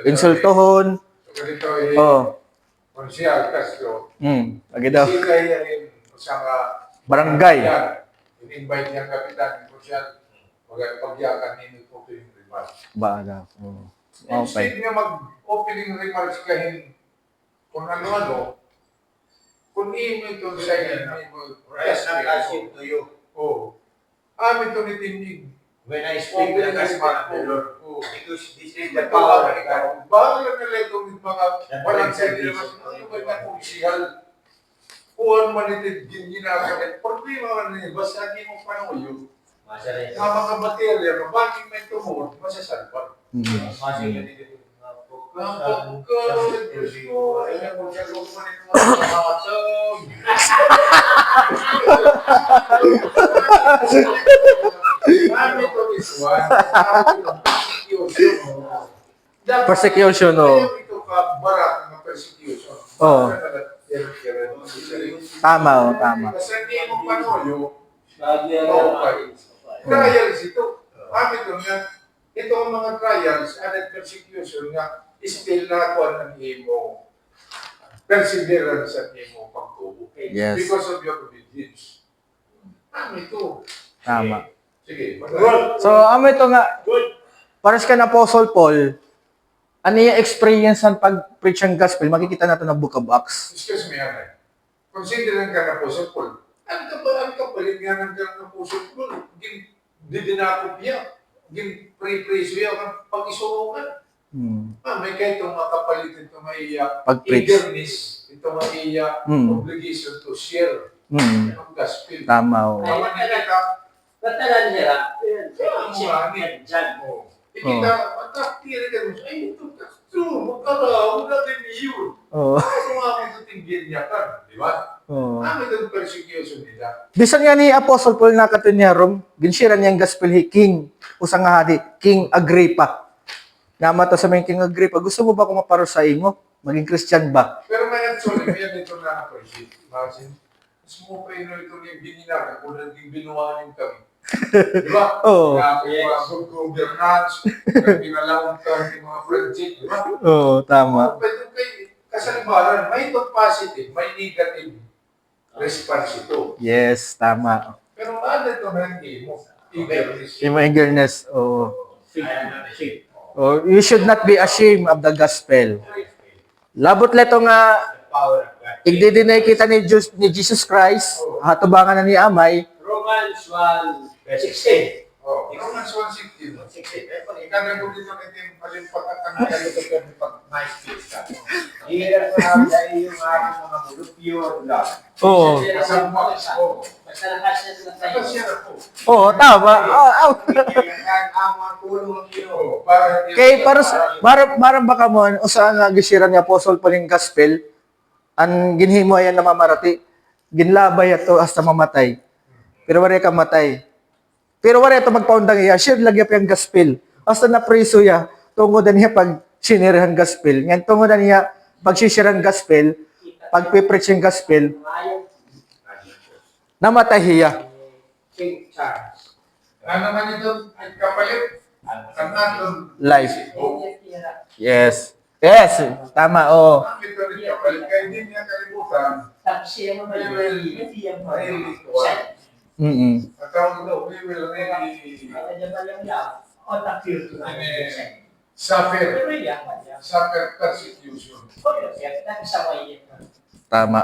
insultohon, So, ganito ay Consial Castro. lagi daw, Sila yan sa barangay. In-invite niyang kapitan ni Consial. Pagyakan ninyo po ito yung remarks. Ba daw, oo. Instead Okay. niya mag-opening remarks kahin kung ano-ano, kung imo ito sa Rise not as it to you. Oo. Amin ito nitinig. When I speak the gospel of the Lord, Oo. because this is Ito the power power of God. Bahala na lang itong mga walang service. Ano ba na kung siyal? Kuhan man ito ginagawa. Problema ka na yun. Basta hindi mo panuyo. Masaya Ang mga baterya, bakit may tumor, masasalpa. Masaya dito. Ang pagka, Diyos ko, alam mo siya, kung man ito mga matag. Kami ito isuan. Persecution, oo. Kaya ito ka barat ng persecution. Oo. Tama, tama. Kasi hindi mo panuyo, Lagi trials ito. Kami ito nga, ito ang mga trials and persecution nga still nakuha ng imo perseverance at imo pagtubo. Yes. Because of your obedience. Kami ito. Tama. Sige. So, ito nga, pares ka na Apostle Paul, ano yung experience ng pag-preach ng gospel, makikita natin ng Book of Acts. Excuse me, Ame. Consider ka na po sa Paul. Ang kapalit nga ng Apostle Paul. Didinakop niya. Pre-praise niya ang pag-isuukan. May kaya itong makapalit ito may Pag-preach. eagerness, ito may obligation to share ang gospel. Tama, oo. Tama ni kita. Natalan niya. Ikita, pagkakira ka mo, ay, ito, true, magkaraw, natin yun. Oo. Ano nga kung tingin niya ka, di ba? Oh. Ano itong persecution nila? Bisan nga ni Apostle Paul na kato niya rom, ginshira niyang gospel hi King, usang nga hadi, King Agrippa. Namata sa mga King Agrippa, gusto mo ba kung maparo sa imo? Maging Christian ba? Pero may actually, may ito na appreciate. Imagine, mas mo pa ito yung bininag, kung naging binuhanin kami. Di ba? Oo. Kaya kung governance, kung pinalawang ka ng mga friendship, di ba? Oo, tama. Pwede kayo, kasalimbaran, may ito positive, may negative response ito. Yes, tama. Pero ano ito na hindi mo? Eagerness. Yung eagerness, oo. Faith. Oh, you should not be ashamed of the gospel. Labot leto nga, Power of God. igdidinay kita ni Jesus Christ, hatubangan na ni Amay, Romans 1:16. Oh, Romans 1:16. Ikaw ko dito natin palimpak at ang Pag nice faith ka. Hirap na dahil yung aking mga mulupyo, lang. oo. kasama. Oh, Basta nakasya na tayo. kasi yan ako. Oo, tama. Ang mga tulong ng Pinoy. Oh, para Kay para baka mo usa nga gisiran ni Apostle Paul yung gospel, ang ginhimo ayan na mamarati, ginlabay ato hasta mamatay. Pero wala ka matay. Pero wala ito magpaundang iya, share lagi pa yung gospel. Hasta na preso ya, tungod na niya pag sinirang gospel. Ngayon tungod na niya pag sisirang gospel, pag pipreach yung gospel, Ayaw. namatay hiya. King Charles. Ano naman ito? Ang kapalit. Kanatong Life. Oh, Yes. Yes, tama, oo. ang ito rin kapalit. Kaya hindi niya kalimutan. Tapos siya mo We will really to what? Mm. At tawag ito, we will really suffer. Suffer persecution. Tama.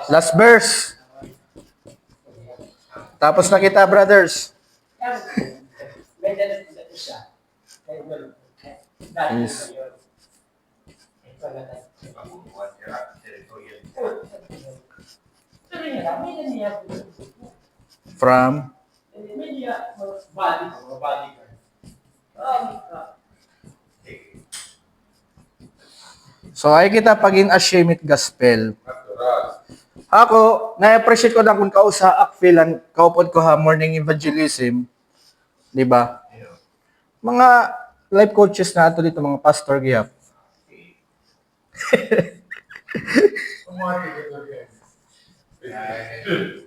Last verse. Tapos na kita, brothers. Yes. From So ay kita pagin ashamed gospel. Natural. Ako, na-appreciate ko na kung kausa akfilan, kaupod ko ha morning evangelism. 'Di ba? Mga life coaches na ato dito, mga pastor gyap. Umatik ito rin.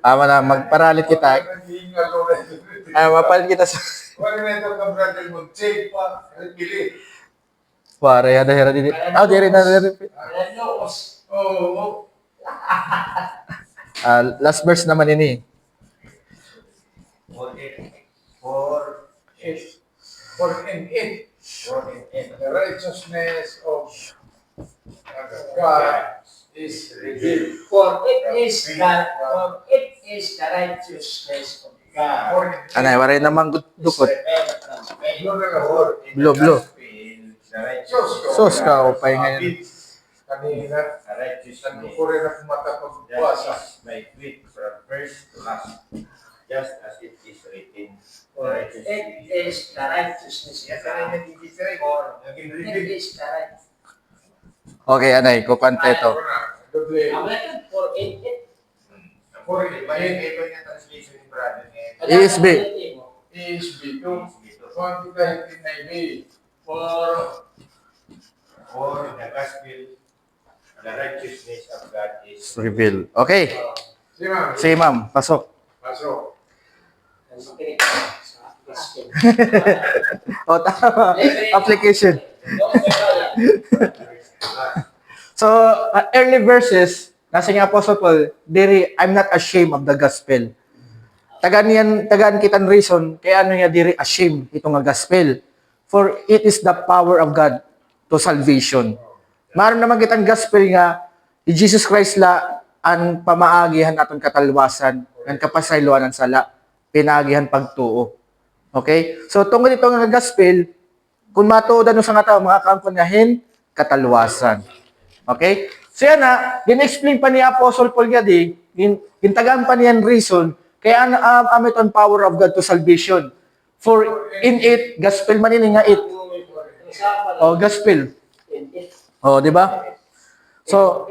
Ama na magparalit kita. Naghihingal ulit. Ay mapalit kita sa Wala na ito ka brother mo. Check pa. Pili. Pare ya dahera di. Diri na diri. Oo. Last verse naman ini. For in it, the righteousness of God is revealed. For it is the righteousness of God. Anay waray namang dukot. Ano na lahor? Blo. Sos Sos ka upay ngayon. Kanina, Righteousness. ko rin ako matapagbuwasa. Justice by quick from first to last, just as it is written. For it is the righteousness of God. For it is the righteousness. Okay, anay, kukanta ito. Doble. For it For in it, Iba yung translation ni brother niya. ESV. is B2. Kung kita hindi na ibi. For the gospel, the righteousness of God is Reveal. Okay. Si ma'am. Sige ma'am, pasok. Pasok. O tama. Application. So, early verses, nasa nga Apostle Paul, diri, I'm not ashamed of the gospel. Tagaan kitan reason, kaya ano nga diri ashamed ito nga gospel. For it is the power of God to salvation. Maron naman kitang gospel nga, ni Jesus Christ la, ang pamaagihan aton katalwasan, ang kapasayloan ng sala, pinaagihan pagtuo. Okay? So, tungkol ito nga gospel, kung matuodan no sa nga tao, mga kaangkunahin, katalwasan. Okay? So yan na, din-explain pa ni Apostle Paul gadi, gintagaan pa niyan reason, kaya amiton power of God to salvation. For in it, gospel man ini nga it. O, gospel. O, di ba? So,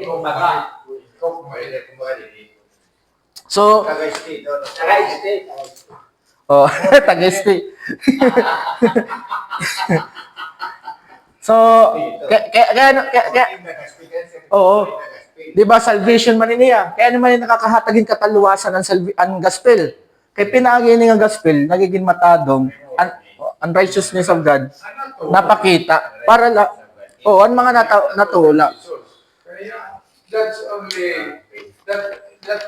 Ikaw kumain na kumain. So, Kag-state, no? Naka-state. oh, Tagaytay. So, oo. Di ba, salvation man niya. Kaya naman yung nakakahatagin kataluwasan ang gospel. Kaya pinagi niya ang gospel, nagiging matadong, ang righteousness of God, napakita. Para ang mga natula. Kaya, that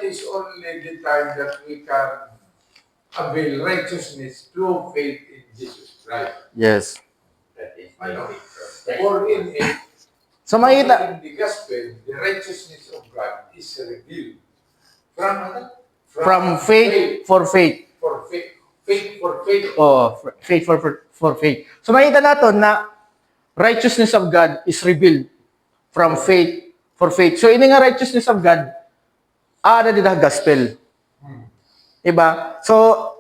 is only the time that we can avail righteousness through faith in Jesus Christ. Yes. Ano? For in it, So, makikita, in the gospel, the righteousness of God is revealed from ano? from faith for faith. For faith. Faith for faith. Oh, faith for faith. So, makikita natin na righteousness of God is revealed from faith for faith. So, ini nga righteousness of God, ada di gospel. Diba? So,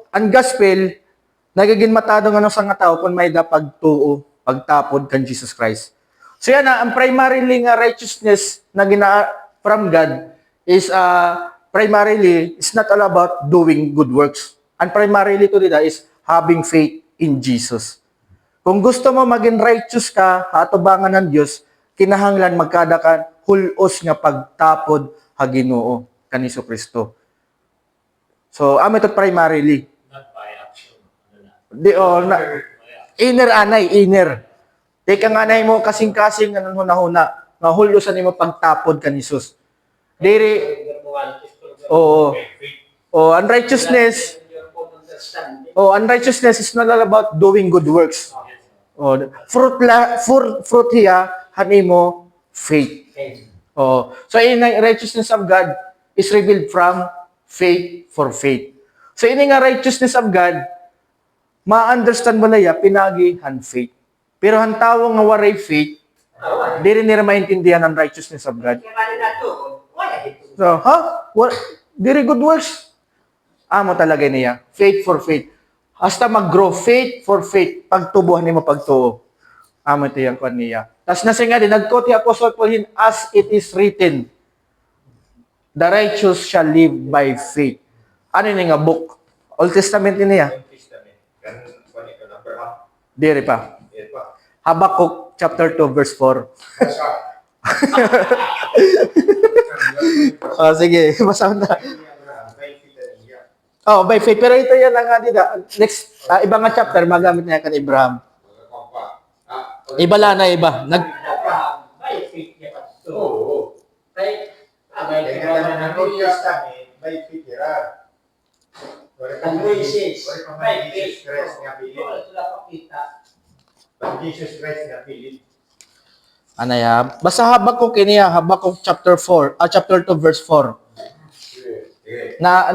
ang gospel, nagiging matado nga sa nga tao kung may pagtuo, pagtapod kan Jesus Christ. So yan ang primarily nga righteousness na from God is primarily, it's not all about doing good works. And primarily to dita is having faith in Jesus. Kung gusto mo maging righteous ka, hatubangan ng Diyos, kinahanglan magkada ka hulos nga pagtapod ha Ginoo kaniso Kristo. So, ito primarily. Not by action. Inner anay, inner. Teka nga anay mo kasing-kasing nga huna-huna, nga hulusan mo pagtapod kan Jesus. Diri, oo. Unrighteousness is not all about doing good works. Oh, fruit hiya, hanimo faith. Oh, so in the righteousness of God is revealed from faith for faith. So ini nga righteousness of God, ma-understand mo na ya, pinagi han faith. Pero han tao nga waray faith, di rin nila maintindihan ang righteousness of God. So, what? Diri good works. Amo talaga niya. Faith for faith. Hasta mag-grow. Faith for faith. Pagtubuhan ni mo pagtuo. Amo ito yung kwan niya. Tapos nasa nga din, nag-quote yung Apostle Paul, as it is written, the righteous shall live by faith. Ano yun nga book? Old Testament niya. Old Testament. Ganun pa nito, number 1. Diri pa. Yan pa. Habakkuk chapter 2 verse 4. Oh, sige, basa na. Oh, by faith. Pero ito yan ang next, iba nga chapter, magamit na yan kan Abraham. Iba lang na iba. By faith niya pa. Oo. By Ang Moises, by faith. Wala sila pakita. Jesus Christ nga pilit. Ano ya? Basta Habakkuk kiniya, Habakkuk chapter 4, chapter 2 verse 4. Na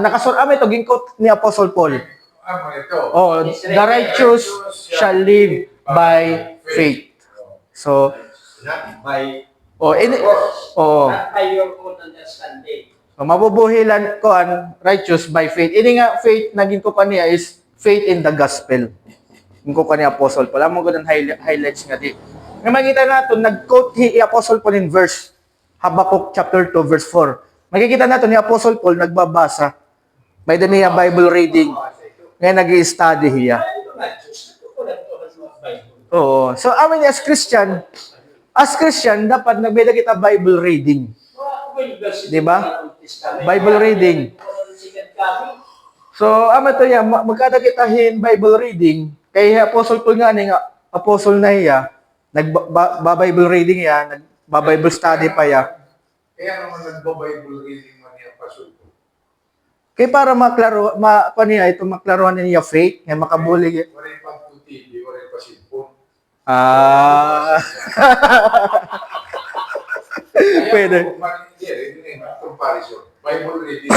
may ito ginkot ni Apostle Paul. Ano ito? Oh, the righteous shall live by faith. So, Not by Not by your own understanding. so mabubuhilan ko ang righteous by faith. Ini nga faith naging ko kaniya is faith in the gospel. Yung ko kaniya Apostle Paul. Amo ko ng highlights nga di. Nga makita natin, nag-quote ni Apostle Paul in verse, Habakkuk chapter 2 verse 4. Makikita natin ni Apostle Paul nagbabasa by the niya Bible reading. Ngayon nag-i-study hiya. Oo. So, amin as Christian, dapat nagbeda kita Bible reading. Diba? Bible reading. So, to yan, magkada kita hin Bible reading, kay Apostle Paul nga apostle na hiya, nagba-Bible reading ya, nagba-Bible study pa ya. Kaya naman nagba-Bible reading man niya pasulpo. Kaya para maklaruhan niya faith, nga makabuli. Waray pag-TV, waray pasilpo. Pwede. Comparison. Bible reading.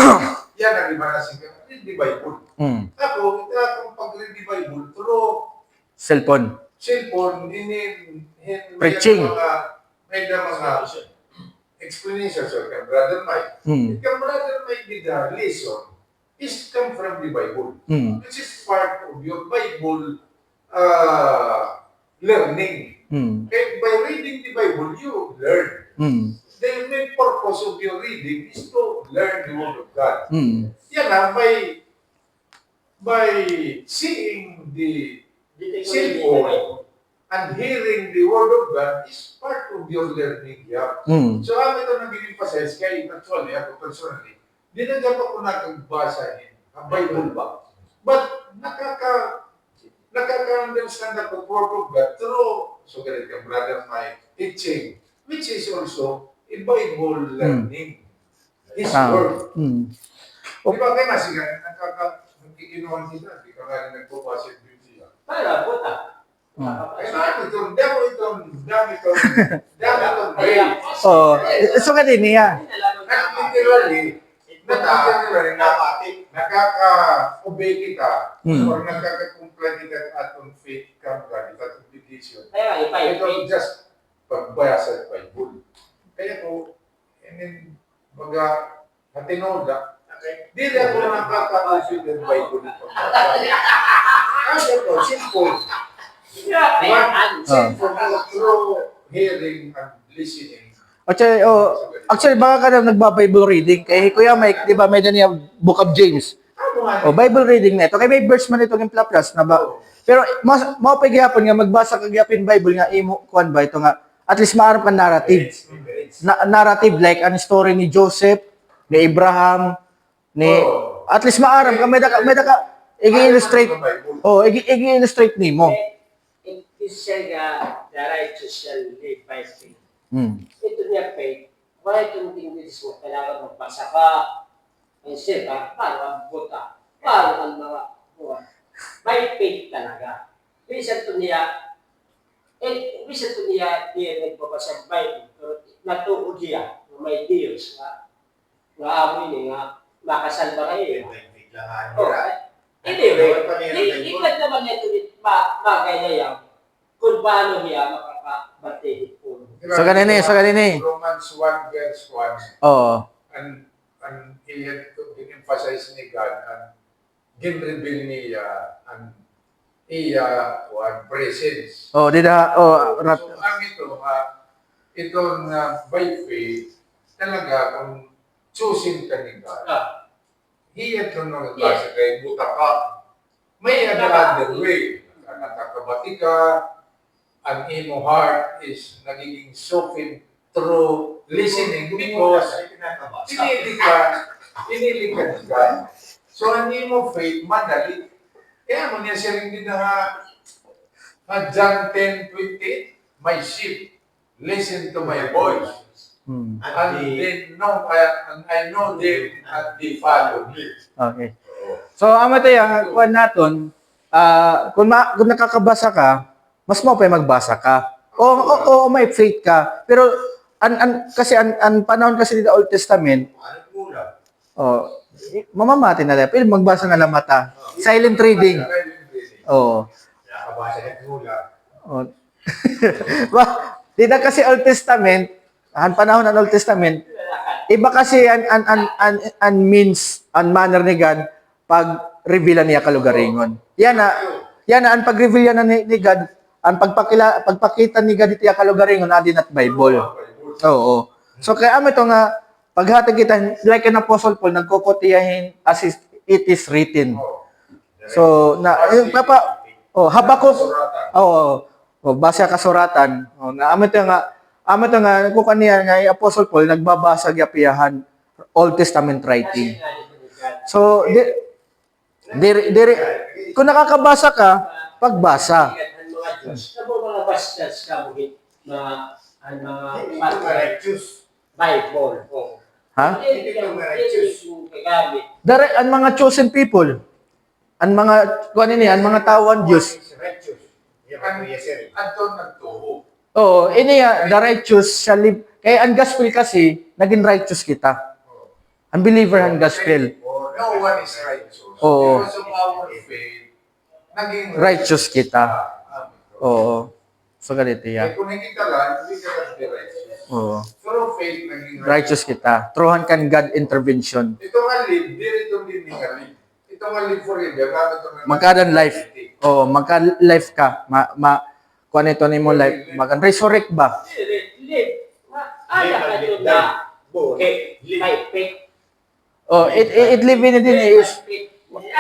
Yan ang iba na siya. Read the Bible. Ako, kung pag-read the Bible, pero Cellphone. cellphone, Preaching. May mga explanations or Brother Mike. Yung Brother Mike did the lesson is come from the Bible. Which is part of your Bible learning. By reading the Bible, you learn. Then main purpose of your reading is to learn the Word of God. Mm. Yan by seeing the cellphone and hearing the Word of God is part of your learning. Yeah. Mm. So ako ito nag-emphasize kay actually, ako personally, dinagap ako nakagbasa ang Bible ba? But nakaka-understand ako Word of God through, so ganit ka brother Mike, teaching, which is also a Bible learning. His Word. Mm. Di ba kayo masiga, nagkikinuhan kita, di ka nga nagbabasa yung Biblia. Para, puta. Ay, dami itong way. Oh, so ganun niya. At literally, nakaka-obey kita or nakaka-comply kita atong faith come God, atong petition. Kaya, Ito just pagbasa sa Bible. Kaya ko, hatinoda, di lang ako nakaka-obey ng Bible. Kasi ko, simple. Simple through hearing and listening. Actually, baka ka na nagba-Bible reading. Kay Kuya Mike, di ba, may niya Book of James. Bible reading na ito. Kaya may verse man ito ng Plaplas na ba? Pero, maupay gihapon nga, magbasa ka gihapon Bible nga, kuan ba, ito nga, at least maarap ka narrative. Narrative, like, an story ni Joseph, ni Abraham, at least maarap ka, may daka, i-illustrate, i-illustrate ni mo. It is said that the righteous shall live by faith. Ito niya faith, why itong tingis mo, kailangan magbasa ka, ang siya, para ang buta, para ang mga buwan. By faith talaga. Bisa ito niya, di nagbabasa ng Bible, pero natuod niya, na may Diyos, nga amoy niya, nga makasalba kayo. Anyway, ikad naman nito bagay na yan, kung paano niya makakabati po. So ganun eh. Romans 1 verse 1. Oo. And he had to emphasize ni God and gin-reveal niya and presence. So ang itong by faith, talaga kung choosing ka ni God, he had to know that kay buta ka. May another way. Nakakabati ka, ang imo heart is nagiging softened through listening because pinili ka ni God. So, ang imo faith, madali. Kaya mo niya siya rin din na John 10:28, my sheep, listen to my voice. And they know, and I know them and they follow me. Okay. So, amo tayo, kuan naton, kung nakakabasa ka, mas mo pa magbasa ka. O may faith ka. Pero kasi ang panahon kasi dito Old Testament, mamamati na lang. Pero magbasa na lang mata. Silent reading. Oo. Dito kasi Old Testament, ang panahon ng Old Testament, iba kasi ang means, ang manner ni God pag-reveal niya kalugaringon. Yan na ang pag-reveal na ni God, ang pagpakita ni God iti kalugaringon adin at Bible. Oo. So kaya ito nga paghatag kita like an Apostle Paul nagkokotiyahin as it is written. So Habakuk basa kasuratan. Na amo ito nga kukaniya nga Apostle Paul nagbabasa gyapiyahan Old Testament writing. So kung nakakabasa ka, pagbasa. Mga bastards ka mo ang mga Bible. Ha? Ang mga chosen people. Ang mga ang mga tawan Diyos. Oo, the righteous shall live. Kaya ang gospel kasi, naging righteous kita. Ang believer ang gospel. No one is righteous. Oo. Because of our faith, naging Righteous kita. Oo. So, ganito yan. Kung hindi ka lang, hindi ka lang righteous. Oo. Through faith, naging Righteous kita. Through kan God intervention. Ito nga live, dito din nga live. Ito nga live forever. Magkadan life. Oo, magka-life ka. Kuha nito ni mo life. Mag-resurrect ba? Live. Ada ka doon na Okay, 5 feet. Oh, it live in din is 5 feet.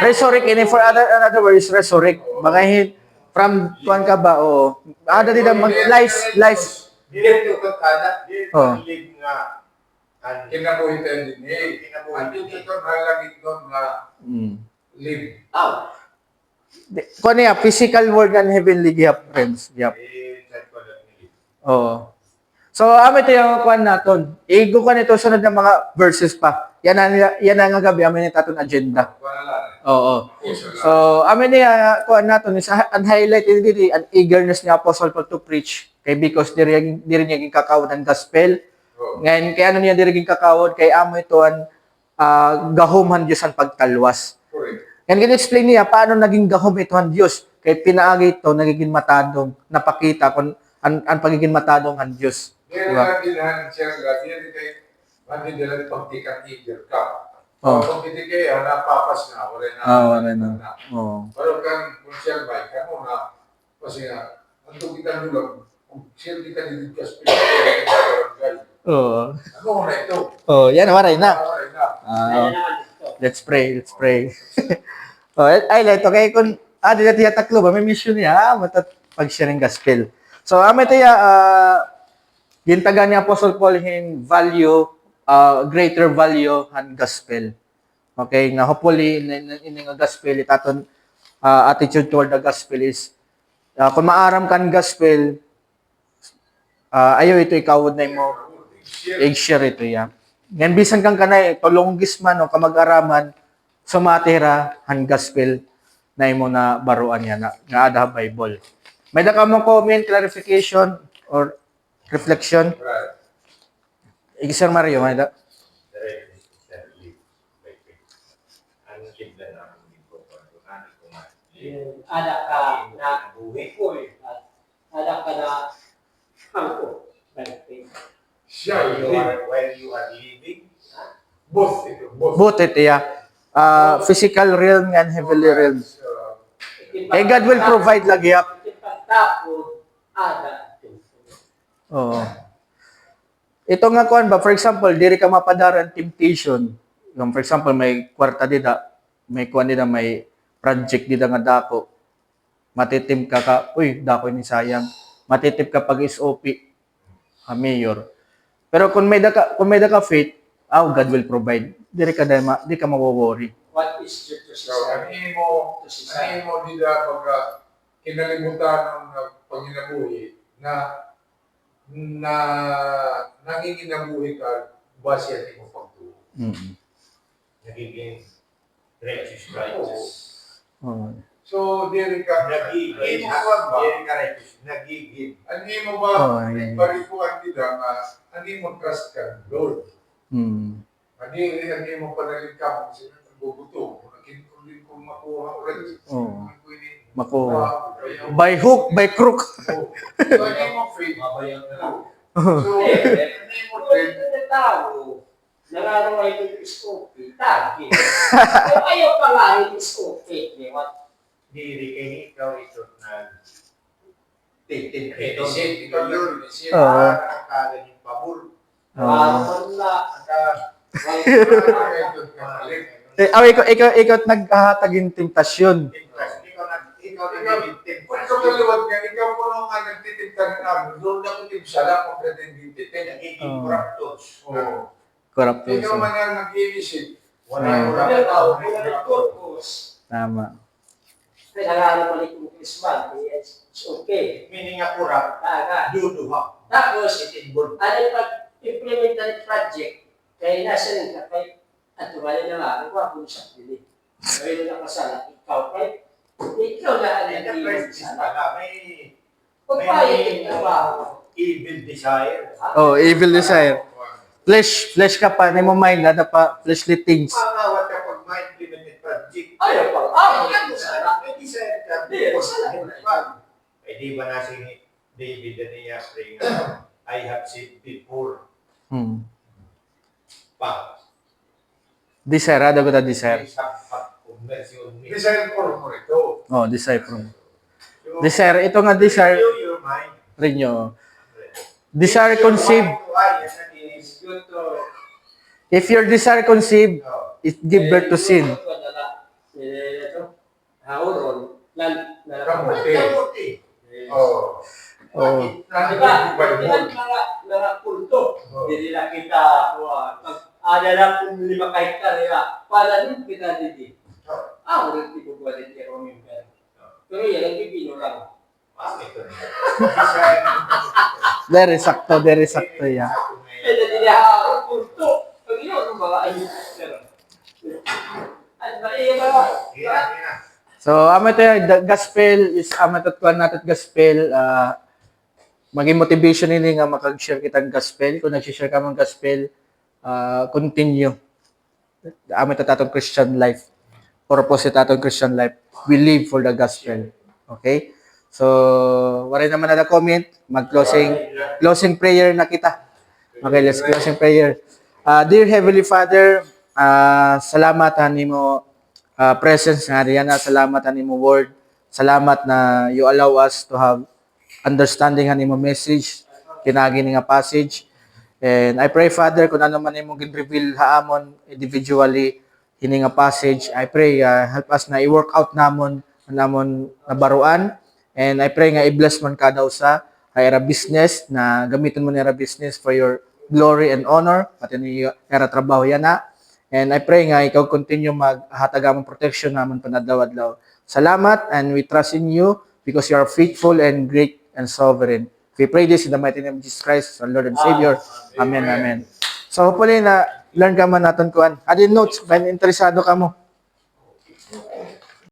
resurrect in for other words resurrect. Baka from tuan ka ba o ada din ang lies. Dito ka kada, Oh. dito lig nga Kinabuhitan din eh. Ang dito halagit doon na Mm. live. Ah, Kuan niya physical world and heavenly gihap friends. Gihap. chat ko lang ni. Oo. So, amo ito yung kuan naton. Igo ko nito sunod ng mga verses pa. Yan ang gabi amin ito aton agenda. Wala. Oo. So, amin niya kuan naton is ang highlight dito ang eagerness ni Apostle Paul to preach kay because diri niya ging kakawod ang gospel. Ngayon kay ano niya diri ging kakawod kay amo ito ang gahumhan Dios ang pagtalwas. Correct. Yan gina-explain niya paano naging gahom ito ang Diyos. Kay pinaagi ito, nagiging matadong, napakita kung ang pagiging matadong ang Diyos. Kaya Diba? na ginahan siya lagi yan kay mandi nila pagtikat-tikat ka. Oh. Kung hindi kaya napapas na, wala na. Wala na. Oo. Pero kan kung siya ba, kamo na, kasi nga, ang tugitan nila, kung siya di ka niligas, Oo. ano na ito? Oh, yan, waray na. Ay na. Ayan naman dito. Let's pray. Oh, ay, ito kay kung di na tiya taklo ba, may mission niya, matat pag-sharing gospel. So, ito gintaga ni Apostle Paul in value, greater value and gospel. Okay, nga hopefully in the gospel itaton attitude toward the gospel is kung maaram kan gospel ayaw ito ikawod na mo i-share ito ya. Ngan bisan kang kanay tolonggis man o kamag-araman sumatira han gospel na imo na baruan yan nga ada Bible. May da ka mo comment, clarification or reflection? Right. Sir Mario, may da? Ano sigla na ang dito ko ano ko man. Yung anak ka na buhay ko eh. At anak ka na hangko. 5 feet. Siya, While you are living, both ito, both. Both ito ya. Physical realm and heavenly realm. Eh, God will provide lagi up. Pagtapod, ada. Oo. Ito nga kuan ba, for example, diri ka mapadaran temptation. Yung for example, may kwarta dida, may kuan dida, may project dida nga dako. Matitim ka, uy, dako ni sayang. Matitip ka pag SOP, mayor. Pero kung may da ka faith, God will provide. Di ka mawo-worry. What is due to So, society? ano mo dida pag kinalimutan ng panginabuhi na nanginginabuhi ka base at mo pagtuo. Mm. nagiging righteous. Oh. So, diri ka, Nagiging, hindi mo ba? nagiging. Hindi mo ba, Oh, yeah. baripuan kita nga, hindi mo trust ka, Lord. Mm. Hindi mo panalig ka, kasi nagbubuto. Kung makuha ulit. Oo. Pwede. Makuha. By hook, by crook. So, hindi mo faith. Mabayang na lang. So, hindi mo faith. Ito na tao. Nararamay ko yung scope. Tagi. Pero ayaw pa nga yung scope. What? Diri kay ikaw ito na titin ito. Ito, ikaw yun. Oo. Nakakagaling pabor. Parang wala. Ikaw naghahatagin temptasyon. Ikaw nagiging Kung ikaw kaliwat nga, ikaw po nung nga nagtitintan namin, doon na kung timsala kung pretendente. nagiging corruptos. Oo. Corrupt Ikaw person. man yan nag-iisip. Wala Wala tao. Wala purpose. Tama. Kaya nararamay ko yung Christmas. It's okay. Meaning nga corrupt. Taga. Duduha. Tapos, Itinbol. ano yung pag-implement ng project, kaya nasa rin ka kay at tumali na nga, ang wapo sa pili. Ngayon na kasala, ikaw kay, ikaw na ang nag-iwan sana. Wala. May Pagpayag yung trabaho. evil desire. Oh, evil desire. Flesh ka pa, mo mind na pa fleshly things. Pangawat ka pag ma-implement yung project. Ayaw pa. Ayaw sana. May desire ka. Hindi, masala. Eh di ba na si David na niya spring I have said before pa. Desire, ada ko ta desire. Desire ko mo ito. Oh, desire from. Desire, ito nga desire Your mind. rin nyo. Desire conceived. Why? Yes, it is good to If your desire conceived, it give birth to sin. Hauron, Kamuti. Oh. Oh. diba? Yan mga kulto. Hindi na kita, ada na kung 5 hektar nila. Para din kita dito. Ulit ko ba din kaya remember. Pero yan, ang pipino lang. Very sakto ya. Kaya hindi kulto. Pag yun, ang mga ayun. At ba, So, amo ito the gospel is amo ito kuan natin gospel maging motivation nini nga makag-share kitang gospel. Kung nag-share ka ng gospel, continue. Amo ito tatong Christian life. Purpose ito tatong Christian life. We live for the gospel. Okay? So, wala naman na comment. Closing prayer na kita. Okay, let's closing prayer. Dear Heavenly Father, salamat mo presence nga riyan na. Salamat mo word. Salamat na you allow us to have understanding mo message kinagi nga passage. And I pray, Father, kung ano man imong gin-reveal haamon individually hini nga passage, I pray help us na i-work out namon nabaruan. And I pray nga i-bless man kada usa era business na gamiton mo ni era business for your glory and honor pati ni era trabaho yan na. And I pray nga ikaw continue maghatag among protection namon panadlaw-adlaw. Salamat, and we trust in you because you are faithful and great and sovereign. We pray this in the mighty name of Jesus Christ, our Lord and Savior. Amen, amen. So hopefully na learn ka man naton kuan. Adin notes, when interesado ka mo.